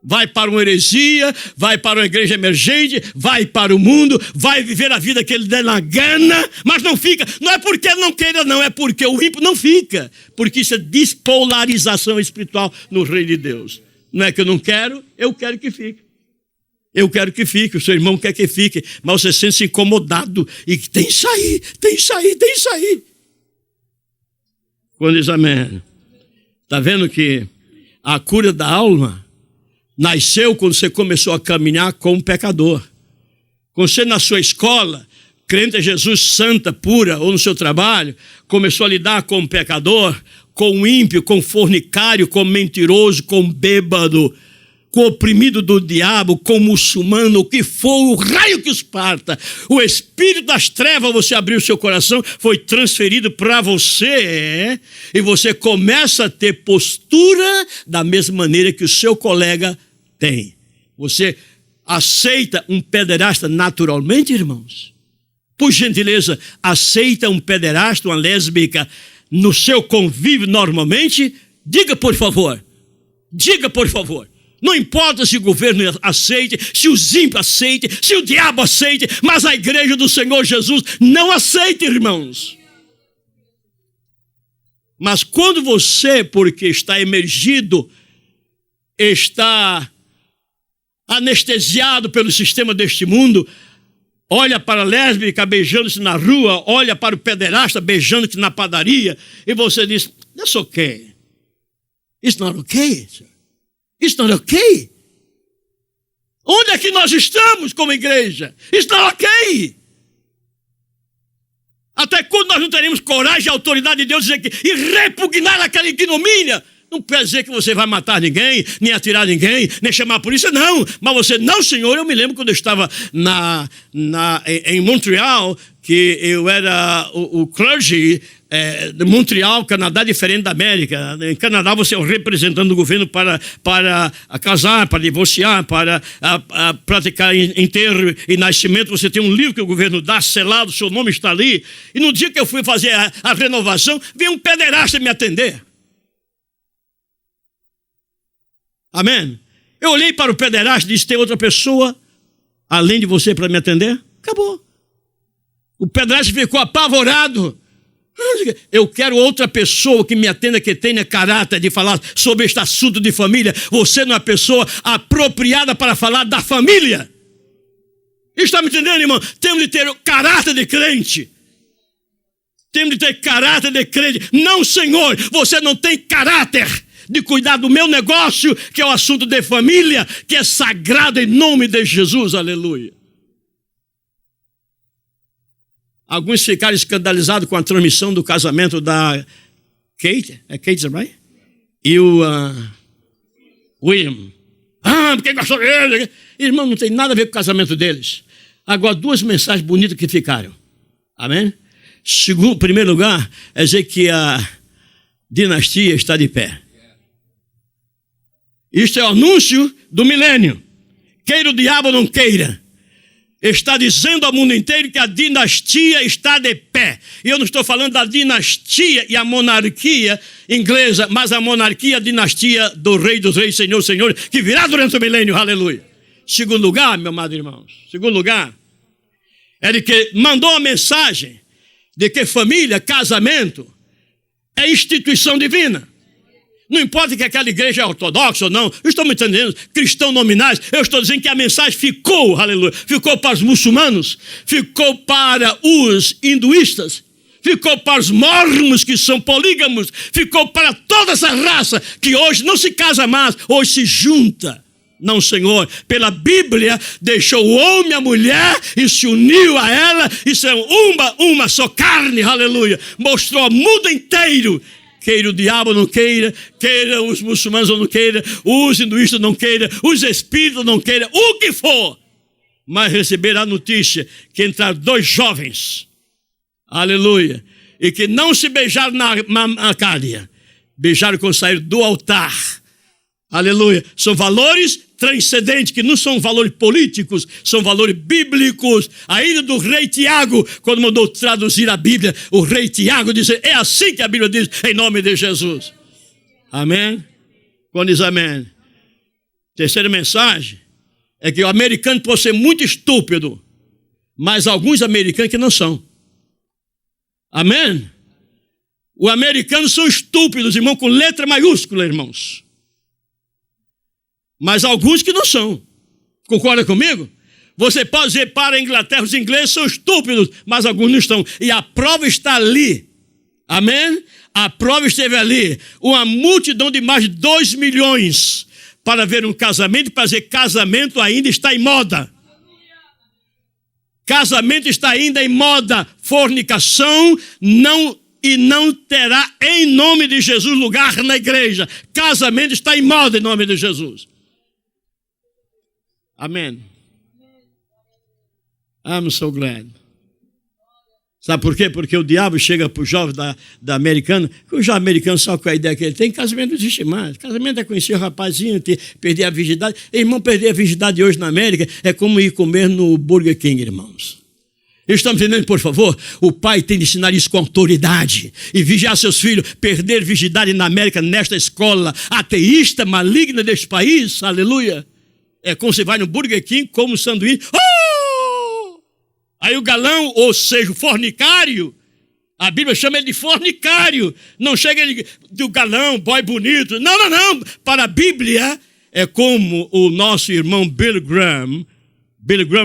Vai para uma heresia, vai para uma igreja emergente, vai para o mundo, vai viver a vida que ele der na gana, mas não fica. Não é porque ele não queira, não, é porque o ímpio não fica. Porque isso é despolarização espiritual no reino de Deus. Não é que eu não quero, eu quero que fique. Eu quero que fique, o seu irmão quer que fique, mas você sente-se incomodado e tem que sair, tem que sair, tem que sair. Quando diz amém, está vendo que a cura da alma nasceu quando você começou a caminhar com um pecador. Quando você na sua escola, crente em Jesus, santa, pura, ou no seu trabalho, começou a lidar com um pecador, com o ímpio, com o fornicário, com o mentiroso, com o bêbado, com o oprimido do diabo, com o muçulmano, o que for, o raio que os parta. O espírito das trevas, você abriu o seu coração, foi transferido para você, e você começa a ter postura da mesma maneira que o seu colega tem. Você aceita um pederasta naturalmente, irmãos? Por gentileza, aceita um pederasta, uma lésbica, no seu convívio normalmente? Diga, por favor. Diga, por favor. Não importa se o governo aceite, se os ímpios aceitem, se o diabo aceite, mas a igreja do Senhor Jesus não aceita, irmãos. Mas quando você, porque está emergido, está anestesiado pelo sistema deste mundo, olha para a lésbica beijando-se na rua, olha para o pederasta beijando-se na padaria, e você diz, that's okay. It's not okay, sir. It's not okay. Onde é que nós estamos como igreja? It's not okay. Até quando nós não teremos coragem e autoridade de Deus dizer que, e repugnar aquela ignomínia? Não quer dizer que você vai matar ninguém, nem atirar ninguém, nem chamar a polícia, não. Mas você, não, senhor. Eu me lembro quando eu estava em Montreal, que eu era o clergy de Montreal, Canadá, diferente da América. Em Canadá você é o representante do governo para casar, para divorciar, para praticar enterro e nascimento. Você tem um livro que o governo dá, selado, seu nome está ali. E no dia que eu fui fazer a renovação, veio um pederasta me atender. Amém? Eu olhei para o pederasta e disse, tem outra pessoa além de você para me atender? Acabou. O pederasta ficou apavorado. Eu quero outra pessoa que me atenda, que tenha caráter de falar sobre este assunto de família. Você não é a pessoa apropriada para falar da família. Está me entendendo, irmão? Temos de ter caráter de crente. Temos de ter caráter de crente. Não, senhor, você não tem caráter de cuidar do meu negócio, que é o assunto de família, que é sagrado em nome de Jesus, aleluia. Alguns ficaram escandalizados com a transmissão do casamento da Kate, é Kate, right? E o William. Porque gostou dele. Irmão, não tem nada a ver com o casamento deles. Agora, duas mensagens bonitas que ficaram. Amém? Segundo, em primeiro lugar, é dizer que a dinastia está de pé. Isto é o anúncio do milênio. Queira o diabo ou não queira, está dizendo ao mundo inteiro que a dinastia está de pé. E eu não estou falando da dinastia e a monarquia inglesa, mas a monarquia, a dinastia do Rei dos Reis, Senhor, Senhor, que virá durante o milênio, aleluia. Segundo lugar, meu amado irmãos, segundo lugar, é de que mandou a mensagem de que família, casamento, é instituição divina. Não importa que aquela igreja é ortodoxa ou não, eu estou me entendendo, cristãos nominais, eu estou dizendo que a mensagem ficou, aleluia, ficou para os muçulmanos, ficou para os hinduístas, ficou para os mormons que são polígamos, ficou para toda essa raça que hoje não se casa mais, hoje se junta. Não, Senhor, pela Bíblia deixou o homem e a mulher e se uniu a ela e são uma só carne, aleluia, mostrou ao mundo inteiro. Queira o diabo não queira, queira os muçulmanos ou não queira, os hinduístas não queira, os espíritos não queira, o que for. Mas receber a notícia que entraram dois jovens, aleluia, e que não se beijaram na cadeia, beijaram quando saíram do altar, aleluia. São valores transcendentes, que não são valores políticos, são valores bíblicos. Ainda do rei Tiago, quando mandou traduzir a Bíblia, o rei Tiago disse, é assim que a Bíblia diz, em nome de Jesus. Amém? Quando diz amém. Terceira mensagem é que o americano pode ser muito estúpido, mas alguns americanos que não são. Amém? Os americanos são estúpidos, irmão, com letra maiúscula, irmãos. Mas alguns que não são. Concorda comigo? Você pode dizer para a Inglaterra, os ingleses são estúpidos, mas alguns não estão. E a prova está ali. Amém? A prova esteve ali. Uma multidão de mais de 2 milhões para ver um casamento, para dizer casamento ainda está em moda. Casamento está ainda em moda. Fornicação não e não terá em nome de Jesus lugar na igreja. Casamento está em moda em nome de Jesus. Amém. I'm so glad. Sabe por quê? Porque o diabo chega para o jovem da americana, que o jovem americano sabe qual é a ideia que ele tem, casamento não existe mais. Casamento é conhecer o rapazinho, perder a virgindade. Irmão, perder a virgindade hoje na América é como ir comer no Burger King, irmãos. Estamos entendendo, por favor? O pai tem de ensinar isso com autoridade e vigiar seus filhos. Perder virgindade na América, nesta escola ateísta, maligna deste país, aleluia. É como você vai no Burger King, come um sanduíche, aí o galão, ou seja, o fornicário, a Bíblia chama ele de fornicário. Não chega ele do galão, boy bonito. Não, não. Para a Bíblia, é como o nosso irmão Billy Graham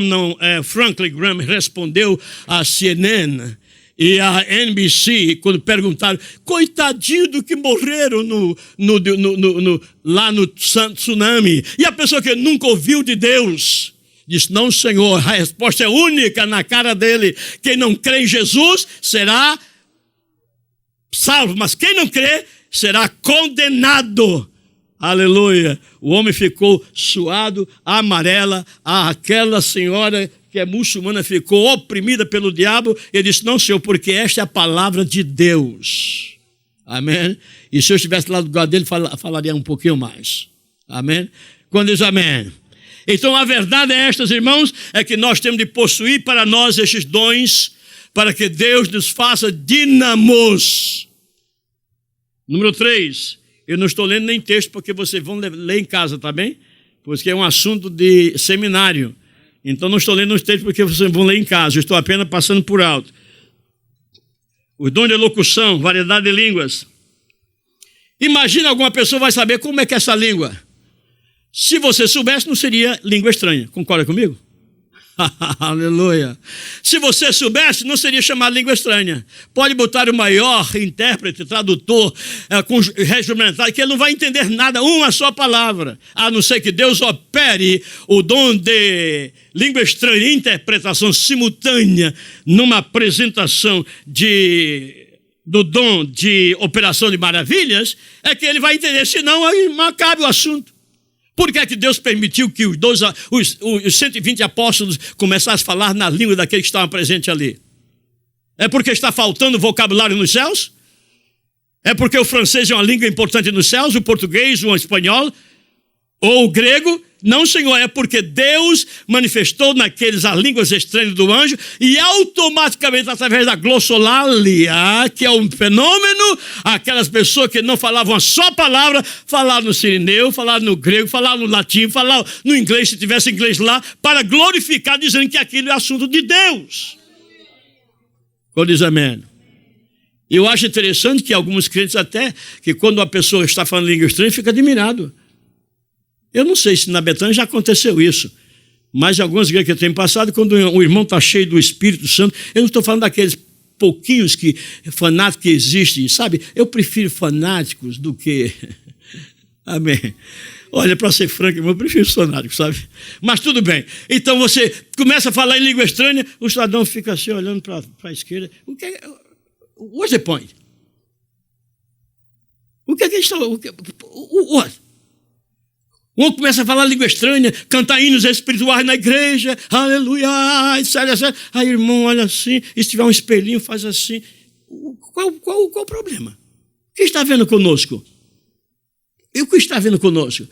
não, Franklin Graham respondeu à CNN e à NBC quando perguntaram, coitadinho do que morreram lá no tsunami. E a pessoa que nunca ouviu de Deus disse, não, Senhor, a resposta é única na cara dele. Quem não crê em Jesus será salvo, mas quem não crê será condenado. Aleluia. O homem ficou suado, amarela. Aquela senhora que é muçulmana ficou oprimida pelo diabo. Ele disse, não, Senhor, porque esta é a palavra de Deus. Amém? E se eu estivesse lá do lado dele, falaria um pouquinho mais. Amém? Quando diz amém. Então a verdade é esta, irmãos, é que nós temos de possuir para nós estes dons, para que Deus nos faça dínamos. Número 3, eu não estou lendo nem texto, porque vocês vão ler em casa, tá bem? Porque é um assunto de seminário. Então não estou lendo os textos, porque vocês vão ler em casa, eu estou apenas passando por alto. Os dons de elocução, variedade de línguas. Imagina alguma pessoa vai saber como é que é essa língua. Se você soubesse, não seria língua estranha. Concorda comigo? Aleluia. Se você soubesse, não seria chamado língua estranha. Pode botar o maior intérprete, tradutor, regimental, que ele não vai entender nada, uma só palavra. A não ser que Deus opere o dom de língua estranha, interpretação simultânea, numa apresentação do dom de operação de maravilhas, é que ele vai entender, senão aí acabe o assunto. Por que é que Deus permitiu que os 120 apóstolos começassem a falar na língua daqueles que estavam presentes ali? É porque está faltando vocabulário nos céus? É porque o francês é uma língua importante nos céus, o português, o espanhol ou o grego? Não, Senhor, é porque Deus manifestou naqueles as línguas estranhas do anjo e automaticamente, através da glossolalia, que é um fenômeno, aquelas pessoas que não falavam uma só palavra, falaram no sirineu, falaram no grego, falaram no latim, falaram no inglês, se tivesse inglês lá, para glorificar, dizendo que aquilo é assunto de Deus. Quando diz amém. Eu acho interessante que alguns crentes até, que quando uma pessoa está falando língua estranha, fica admirado. Eu não sei se na Betânia já aconteceu isso, mas em algumas igrejas que eu tenho passado, quando o irmão está cheio do Espírito Santo, eu não estou falando daqueles pouquinhos fanáticos que existem, sabe? Eu prefiro fanáticos do que... Amém. Olha, para ser franco, eu prefiro fanáticos, sabe? Mas tudo bem. Então você começa a falar em língua estranha, o cidadão fica assim, olhando para a esquerda. What's the point? O que é que está... What? Um começa a falar língua estranha, cantar hinos espirituais na igreja, aleluia, etc. Aí, irmão, olha assim, e se tiver um espelhinho, faz assim. Qual o problema? O que está vendo conosco? E o que está vendo conosco?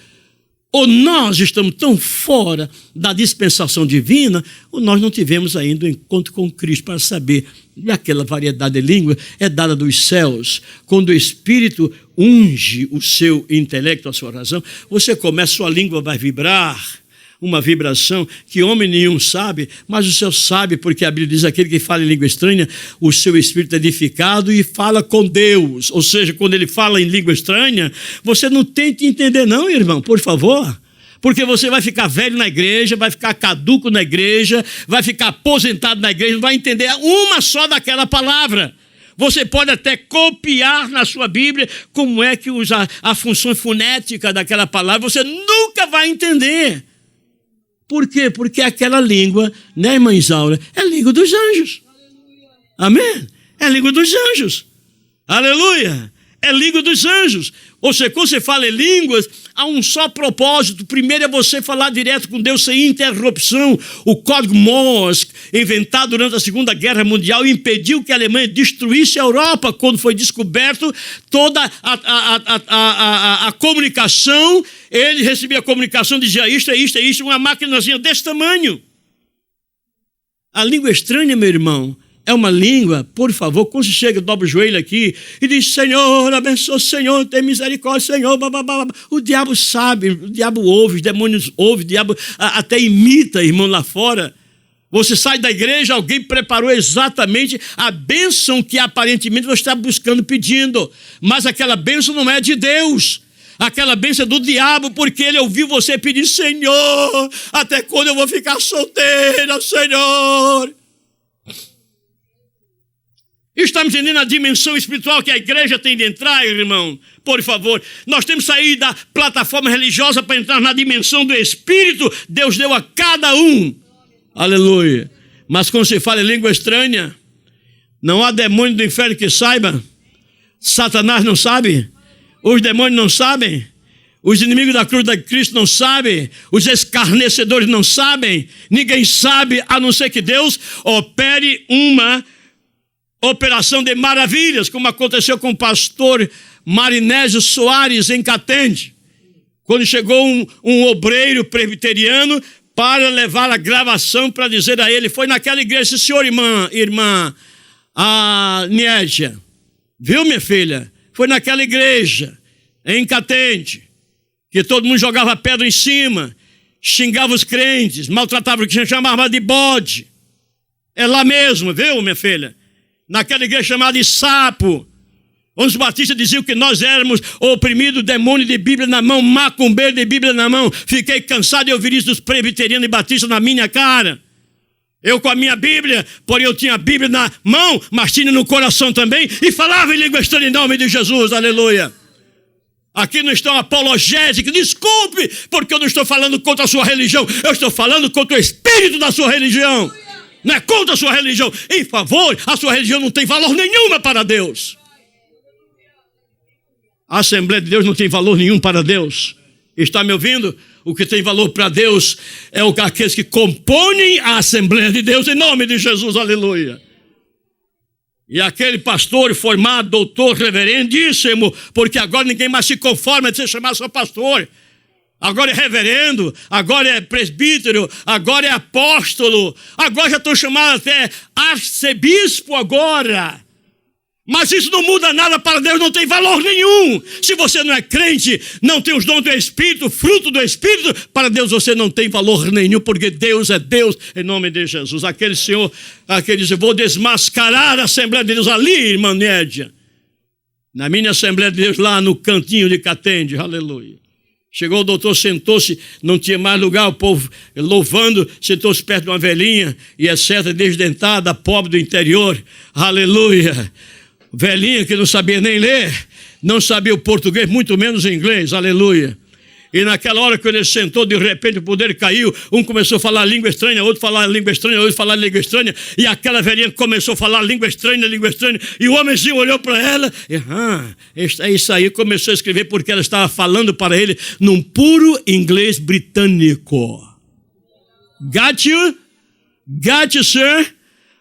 Ou nós estamos tão fora da dispensação divina, ou nós não tivemos ainda um encontro com Cristo para saber. E aquela variedade de língua é dada dos céus. Quando o Espírito unge o seu intelecto, a sua razão, você começa, sua língua vai vibrar, uma vibração que homem nenhum sabe, mas o Senhor sabe, porque a Bíblia diz, aquele que fala em língua estranha, o seu espírito é edificado e fala com Deus. Ou seja, quando ele fala em língua estranha, você não tente entender não, irmão, por favor. Porque você vai ficar velho na igreja, vai ficar caduco na igreja, vai ficar aposentado na igreja, não vai entender uma só daquela palavra. Você pode até copiar na sua Bíblia como é que usa a função fonética daquela palavra, você nunca vai entender. Por quê? Porque aquela língua, né, irmã Isaura, é a língua dos anjos. Amém? É a língua dos anjos. Aleluia! É língua dos anjos. Ou seja, quando você fala em línguas, há um só propósito. Primeiro é você falar direto com Deus sem interrupção. O código Morse, inventado durante a Segunda Guerra Mundial, impediu que a Alemanha destruísse a Europa quando foi descoberto toda a comunicação. Ele recebia a comunicação, dizia isto, uma maquinazinha desse tamanho. A língua estranha, meu irmão, é uma língua, por favor, quando você chega, dobra o joelho aqui e diz, Senhor, abençoa, Senhor, tem misericórdia, Senhor, o diabo sabe, o diabo ouve, os demônios ouvem, o diabo até imita, irmão, lá fora. Você sai da igreja, alguém preparou exatamente a bênção que aparentemente você está buscando, pedindo, mas aquela bênção não é de Deus. Aquela bênção é do diabo, porque ele ouviu você pedir, Senhor, até quando eu vou ficar solteira, Senhor? Estamos entendendo a dimensão espiritual que a igreja tem de entrar, irmão? Por favor, nós temos que sair da plataforma religiosa para entrar na dimensão do Espírito. Deus deu a cada um. Aleluia. Mas quando se fala em língua estranha, não há demônio do inferno que saiba. Satanás não sabe. Os demônios não sabem. Os inimigos da cruz de Cristo não sabem. Os escarnecedores não sabem. Ninguém sabe, a não ser que Deus opere uma operação de maravilhas, como aconteceu com o pastor Marinésio Soares em Catende, quando chegou um obreiro presbiteriano para levar a gravação para dizer a ele, foi naquela igreja, senhor, irmã a Nédia, viu, minha filha? Foi naquela igreja em Catende, que todo mundo jogava pedra em cima, xingava os crentes, maltratava o que chamava de bode. É lá mesmo, viu, minha filha? Naquela igreja chamada de Sapo, onde os batistas diziam que nós éramos oprimidos, demônio de Bíblia na mão, macumbeiro de Bíblia na mão. Fiquei cansado de ouvir isso dos presbiterianos e batistas na minha cara. Eu com a minha Bíblia, porém eu tinha a Bíblia na mão, mas tinha no coração também, e falava em língua estranha em nome de Jesus, aleluia. Aqui não estão apologéticos, desculpe, porque eu não estou falando contra a sua religião, eu estou falando contra o espírito da sua religião. Não é contra a sua religião, em favor, a sua religião não tem valor nenhum para Deus. A Assembleia de Deus não tem valor nenhum para Deus. Está me ouvindo? O que tem valor para Deus é aqueles que compõem a Assembleia de Deus, em nome de Jesus, aleluia. E aquele pastor formado, doutor, reverendíssimo, porque agora ninguém mais se conforma de ser chamado só pastor. Agora é reverendo, agora é presbítero, agora é apóstolo, agora já estão chamados até arcebispo agora. Mas isso não muda nada para Deus, não tem valor nenhum. Se você não é crente, não tem os dons do Espírito, fruto do Espírito, para Deus você não tem valor nenhum, porque Deus é Deus, em nome de Jesus. Aquele senhor, aquele diz, eu vou desmascarar a Assembleia de Deus ali, irmã Nédia. Na minha Assembleia de Deus, lá no cantinho de Catende, aleluia. Chegou o doutor, sentou-se, não tinha mais lugar, o povo louvando, sentou-se perto de uma velhinha, e etc., desdentada, pobre do interior, aleluia. Velhinha que não sabia nem ler, não sabia o português, muito menos o inglês, aleluia. E naquela hora que ele sentou, de repente o poder caiu, um começou a falar língua estranha, outro falar língua estranha, outro falar língua estranha, e aquela velhinha começou a falar língua estranha, e o homenzinho olhou para ela, e isso aí, começou a escrever porque ela estava falando para ele num puro inglês britânico. Got you? Got you, sir?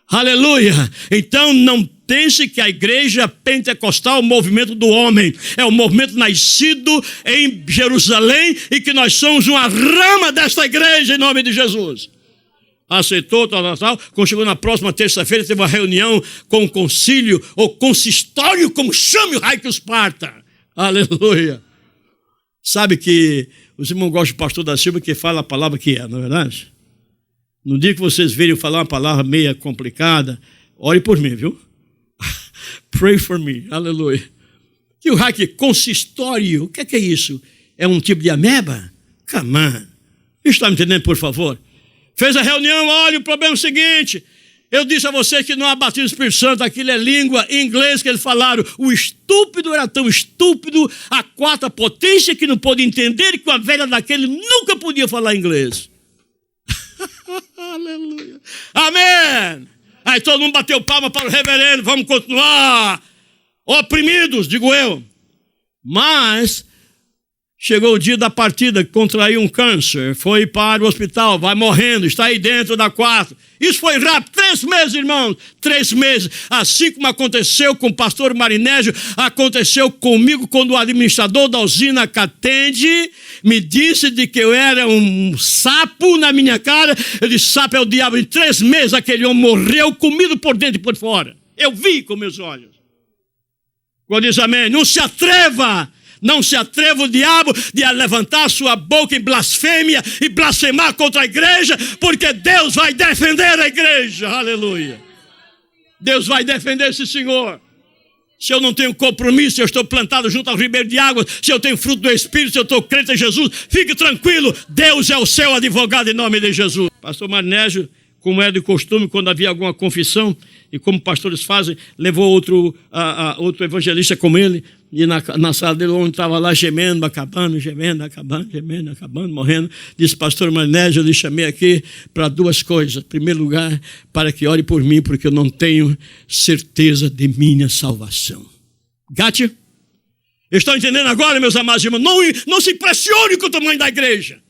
Aleluia. Então não pense que a igreja pentecostal é o movimento do homem, é o movimento nascido em Jerusalém e que nós somos uma rama desta igreja em nome de Jesus. Aceitou, tal. Quando chegou na próxima terça-feira, teve uma reunião com o concílio, ou consistório, como chame o Raio Esparta. Aleluia. Sabe que os irmãos gostam do pastor da Silva que fala a palavra que é, não é verdade? No dia que vocês virem falar uma palavra meia complicada, ore por mim, viu? Pray for me, aleluia. E o hack consistório, o que é isso? É um tipo de ameba? Come on. Está me entendendo, por favor? Fez a reunião, olha, o problema é o seguinte, eu disse a vocês que não há batismo do Espírito Santo, aquilo é língua em inglês que eles falaram. O estúpido era tão estúpido, a quarta potência que não pôde entender que uma velha daquele nunca podia falar inglês. Aleluia. Amém. Aí todo mundo bateu palma para o reverendo, vamos continuar. oprimidos, digo eu. Mas chegou o dia da partida, contraiu um câncer, foi para o hospital, vai morrendo, está aí dentro da quarta. Isso foi rápido, 3 meses, irmãos, 3 meses. Assim como aconteceu com o pastor Marinésio, aconteceu comigo quando o administrador da usina Catende me disse de que eu era um sapo na minha cara. Eu disse, sapo é o diabo. Em 3 meses aquele homem morreu, comido por dentro e por fora. Eu vi com meus olhos. Quando diz amém, não se atreva o diabo de levantar sua boca em blasfêmia e blasfemar contra a igreja, porque Deus vai defender a igreja, aleluia. Deus vai defender esse Senhor. Se eu não tenho compromisso, se eu estou plantado junto ao ribeiro de águas, se eu tenho fruto do Espírito, se eu estou crente em Jesus, fique tranquilo, Deus é o seu advogado em nome de Jesus. Pastor Marinésio, como é de costume, quando havia alguma confissão, e como pastores fazem, levou outro evangelista com ele, e na sala dele, o homem estava lá gemendo, acabando, morrendo. Disse, pastor Marinésio, eu lhe chamei aqui para 2 coisas. Em primeiro lugar, para que ore por mim, porque eu não tenho certeza de minha salvação. Got you? Estão entendendo agora, meus amados irmãos? Não se impressione com o tamanho da igreja.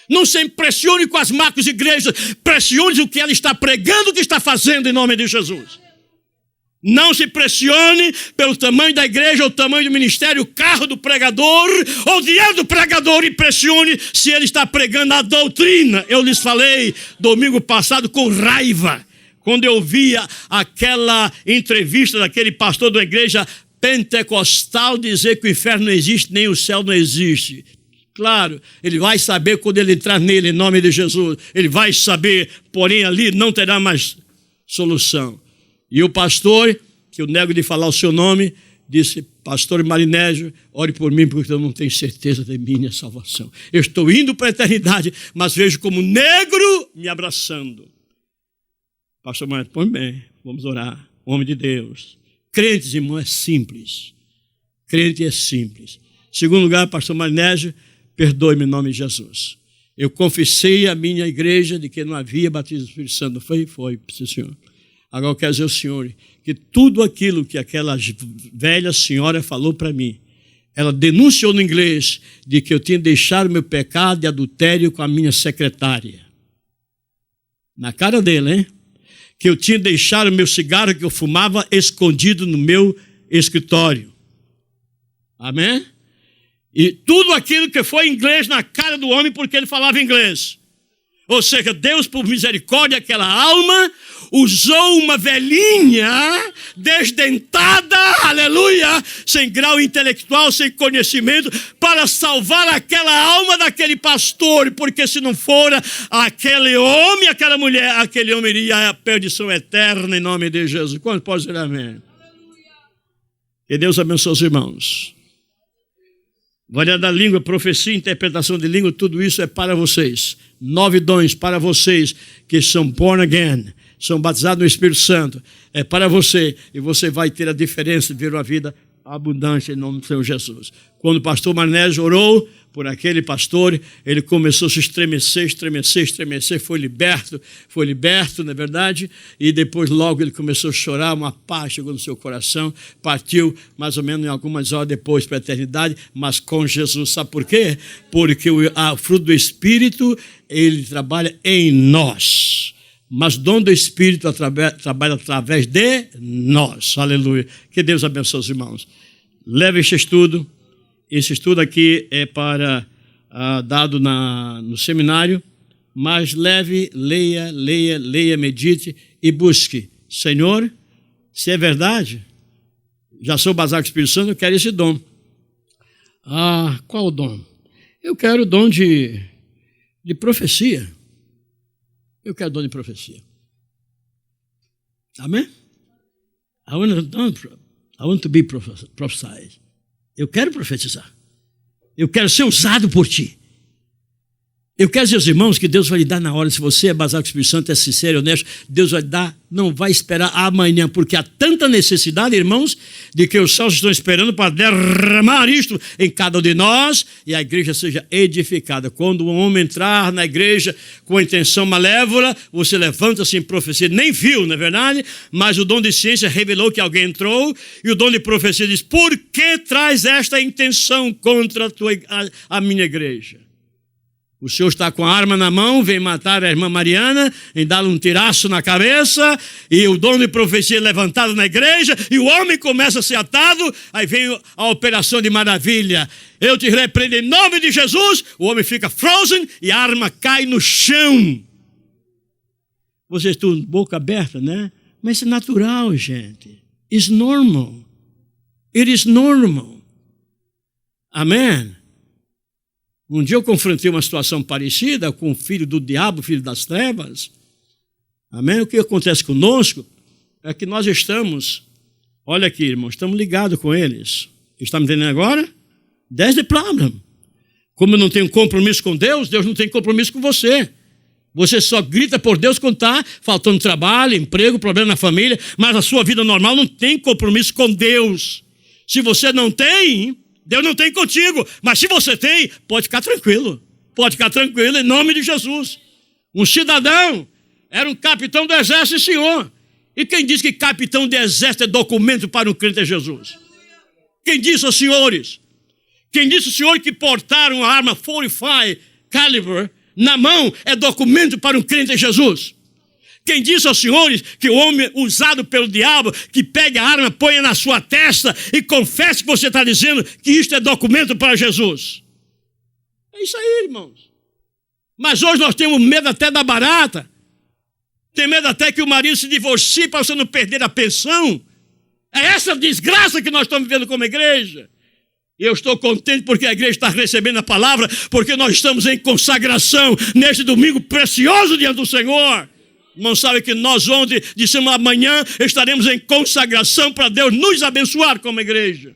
Não se impressione com as macros igrejas. Pressione o que ela está pregando, o que está fazendo em nome de Jesus. Não se pressione pelo tamanho da igreja, ou o tamanho do ministério, o carro do pregador, ou o dinheiro do pregador. Impressione se ele está pregando a doutrina. Eu lhes falei domingo passado com raiva, quando eu via aquela entrevista daquele pastor da igreja pentecostal dizer que o inferno não existe, nem o céu não existe. Claro, ele vai saber quando ele entrar nele, em nome de Jesus. Ele vai saber, porém ali não terá mais solução. E o pastor, que eu nego de falar o seu nome, disse, pastor Marinésio, ore por mim, porque eu não tenho certeza da minha salvação. Eu estou indo para a eternidade, mas vejo como negro me abraçando. Pastor Marinésio, põe bem, vamos orar. Homem de Deus. Crentes, irmão, é simples. Crente é simples. Segundo lugar, pastor Marinésio, perdoe-me em nome de Jesus. Eu confessei à minha igreja de que não havia batismo do Espírito Santo. Foi, sim, senhor. Agora eu quero dizer ao senhor que tudo aquilo que aquela velha senhora falou para mim, ela denunciou no inglês de que eu tinha deixado meu pecado de adultério com a minha secretária. Na cara dele, hein? Que eu tinha deixado o meu cigarro que eu fumava escondido no meu escritório. Amém? E tudo aquilo que foi em inglês na cara do homem porque ele falava inglês. Ou seja, Deus, por misericórdia, aquela alma usou uma velhinha desdentada, aleluia, sem grau intelectual, sem conhecimento, para salvar aquela alma daquele pastor, porque se não fora aquele homem, aquela mulher, aquele homem iria à perdição eterna em nome de Jesus. Quanto pode dizer amém? Que Deus abençoe os irmãos. Variedade da língua, profecia, interpretação de língua, tudo isso é para vocês. 9 dons para vocês que são born again, são batizados no Espírito Santo. É para você, e você vai ter a diferença de ver uma vida abundante em nome do Senhor Jesus. Quando o pastor Marinésio orou por aquele pastor, ele começou a se estremecer, foi liberto, na verdade, e depois logo ele começou a chorar, uma paz chegou no seu coração, partiu mais ou menos em algumas horas depois para a eternidade, mas com Jesus. Sabe por quê? Porque o fruto do Espírito, ele trabalha em nós. Mas o dom do Espírito trabalha através de nós. Aleluia. Que Deus abençoe os irmãos. Leve este estudo. Esse estudo aqui é para dado no seminário. Mas leve, leia, medite e busque. Senhor, se é verdade, já sou batizado com o Espírito Santo, eu quero esse dom. Qual o dom? Eu quero o dom de profecia. Eu quero dom de profecia. Amém? I want to be prophesied. Eu quero profetizar. Eu quero ser usado por ti. Eu quero dizer aos irmãos que Deus vai lhe dar na hora. Se você é baseado com o Espírito Santo, é sincero e honesto, Deus vai dar, não vai esperar amanhã, porque há tanta necessidade, irmãos, de que os céus estão esperando para derramar isto em cada um de nós e a igreja seja edificada. Quando um homem entrar na igreja com a intenção malévola, você levanta-se em profecia, nem viu, não é verdade? Mas o dom de ciência revelou que alguém entrou e o dom de profecia diz: por que traz esta intenção contra a minha igreja? O senhor está com a arma na mão, vem matar a irmã Mariana, em dar um tiraço na cabeça, e o dom de profecia é levantado na igreja, e o homem começa a ser atado, aí vem a operação de maravilha. Eu te repreendo em nome de Jesus, o homem fica frozen e a arma cai no chão. Vocês estão de boca aberta, né? Mas isso é natural, gente. It's normal. It is normal. Amém? Um dia eu confrontei uma situação parecida com o filho do diabo, filho das trevas. Amém? O que acontece conosco é que nós estamos, olha aqui, irmãos, estamos ligados com eles. Está me entendendo agora? That's the problem. Como eu não tenho compromisso com Deus, Deus não tem compromisso com você. Você só grita por Deus quando está faltando trabalho, emprego, problema na família, mas a sua vida normal não tem compromisso com Deus. Se você não tem, Deus não tem contigo, mas se você tem, pode ficar tranquilo em nome de Jesus. Um cidadão era um capitão do exército, senhor. E quem diz que capitão de exército é documento para um crente é Jesus? Quem disse aos senhores? Quem disse aos senhores que portaram a arma 45 caliber na mão é documento para um crente é Jesus? Quem disse aos senhores que o homem usado pelo diabo, que pega a arma, põe na sua testa e confesse que você está dizendo que isto é documento para Jesus? É isso aí, irmãos. Mas hoje nós temos medo até da barata. Tem medo até que o marido se divorcie para você não perder a pensão. É essa desgraça que nós estamos vivendo como igreja. E eu estou contente porque a igreja está recebendo a palavra, porque nós estamos em consagração neste domingo precioso diante do Senhor. Irmão, sabe que nós ontem dissemos amanhã estaremos em consagração para Deus nos abençoar como igreja.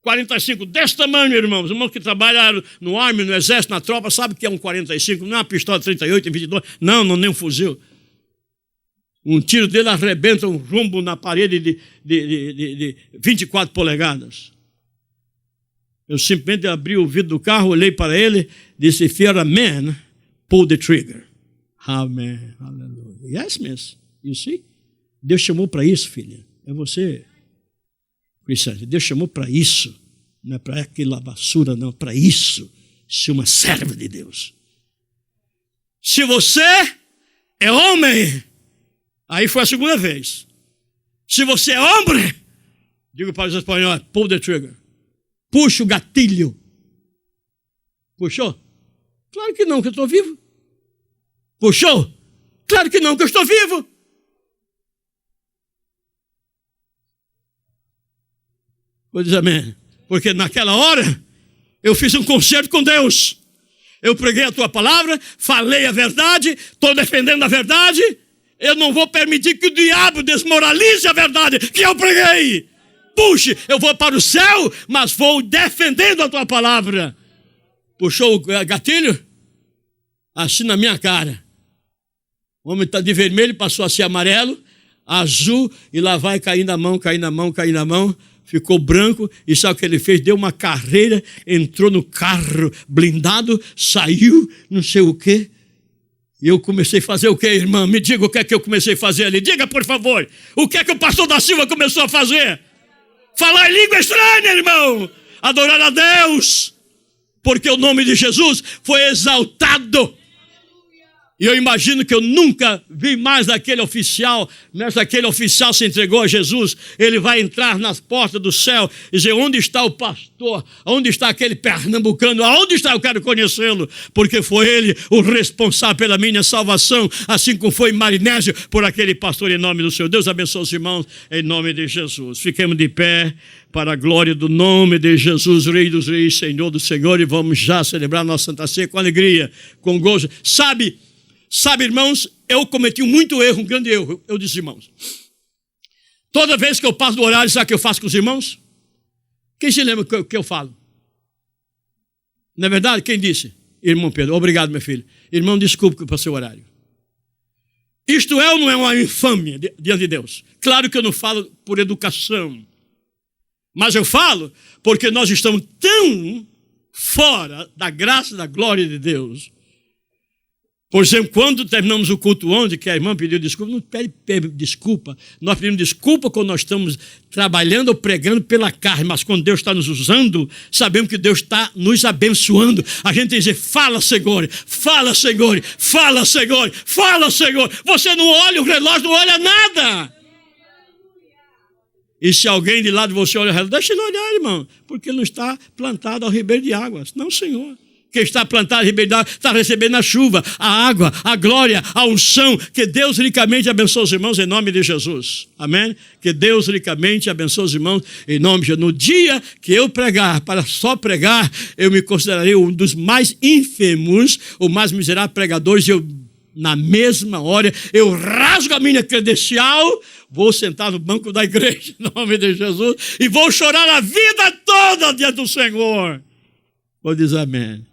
45 desse tamanho, irmãos. Irmãos que trabalharam no Army, no Exército, na tropa, sabe o que é um 45? Não é uma pistola 38 em 22. Não, nem um fuzil. Um tiro dele arrebenta um rumbo na parede de 24 polegadas. Eu simplesmente abri o vidro do carro, olhei para ele, disse: if you're a man, pull the trigger. Amém, aleluia. Yes, miss. You see? Deus chamou para isso, filha. É você, Cristiano. Deus chamou para isso. Não é para aquela basura, não. Para isso. Ser uma serva de Deus. Se você é homem, aí foi a segunda vez. Se você é homem, digo para os espanhóis: pull the trigger. Puxa o gatilho. Puxou? Claro que não, que eu estou vivo. Puxou? Claro que não, que eu estou vivo. Vou dizer amém. Porque naquela hora, eu fiz um concerto com Deus. Eu preguei a tua palavra, falei a verdade, estou defendendo a verdade. Eu não vou permitir que o diabo desmoralize a verdade que eu preguei. Puxe, eu vou para o céu, mas vou defendendo a tua palavra. Puxou o gatilho? Assim na minha cara. O homem está de vermelho, passou a ser amarelo, azul, e lá vai caindo a mão, caindo a mão, caindo a mão. Ficou branco, e sabe o que ele fez? Deu uma carreira, entrou no carro blindado, saiu, não sei o quê. E eu comecei a fazer o quê, irmã? Me diga o que é que eu comecei a fazer ali. Diga, por favor, o que é que o pastor da Silva começou a fazer? Falar em língua estranha, irmão. Adorar a Deus. Porque o nome de Jesus foi exaltado. E eu imagino que eu nunca vi mais aquele oficial, mas aquele oficial se entregou a Jesus. Ele vai entrar nas portas do céu e dizer: onde está o pastor? Onde está aquele pernambucano? Aonde está? Eu quero conhecê-lo. Porque foi ele o responsável pela minha salvação, assim como foi Marinésio por aquele pastor, em nome do Senhor. Deus abençoe os irmãos, em nome de Jesus. Fiquemos de pé para a glória do nome de Jesus, Rei dos Reis, Senhor do Senhor. E vamos já celebrar nossa Santa Ceia com alegria, com gozo. Sabe, irmãos, eu cometi muito erro, um grande erro. Eu disse, irmãos, toda vez que eu passo do horário, sabe o que eu faço com os irmãos? Quem se lembra o que eu falo? Não é verdade? Quem disse? Irmão Pedro, obrigado, meu filho. Irmão, desculpe que eu passei o horário. Isto é ou não é uma infâmia diante de Deus? Claro que eu não falo por educação, mas eu falo porque nós estamos tão fora da graça e da glória de Deus. Por exemplo, quando terminamos o culto ontem, que a irmã pediu desculpa, não pede desculpa. Nós pedimos desculpa quando nós estamos trabalhando ou pregando pela carne, mas quando Deus está nos usando, sabemos que Deus está nos abençoando. A gente tem que dizer, fala, Senhor, fala, Senhor, fala, Senhor, fala, Senhor. Você não olha o relógio, não olha nada. E se alguém de lado de você olha o relógio, deixa ele olhar, irmão, porque ele não está plantado ao ribeiro de águas. Não, Senhor. Quem está plantado ao ribeiro de águas está recebendo a chuva, a água, a glória, a unção. Que Deus ricamente abençoe os irmãos em nome de Jesus. Amém? Que Deus ricamente abençoe os irmãos em nome de Jesus. No dia que eu pregar, para só pregar, eu me considerarei um dos mais ínfimos, o mais miserável pregadores. Na mesma hora, eu rasgo a minha credencial, vou sentar no banco da igreja, em nome de Jesus, e vou chorar a vida toda diante do Senhor. Vou dizer amém.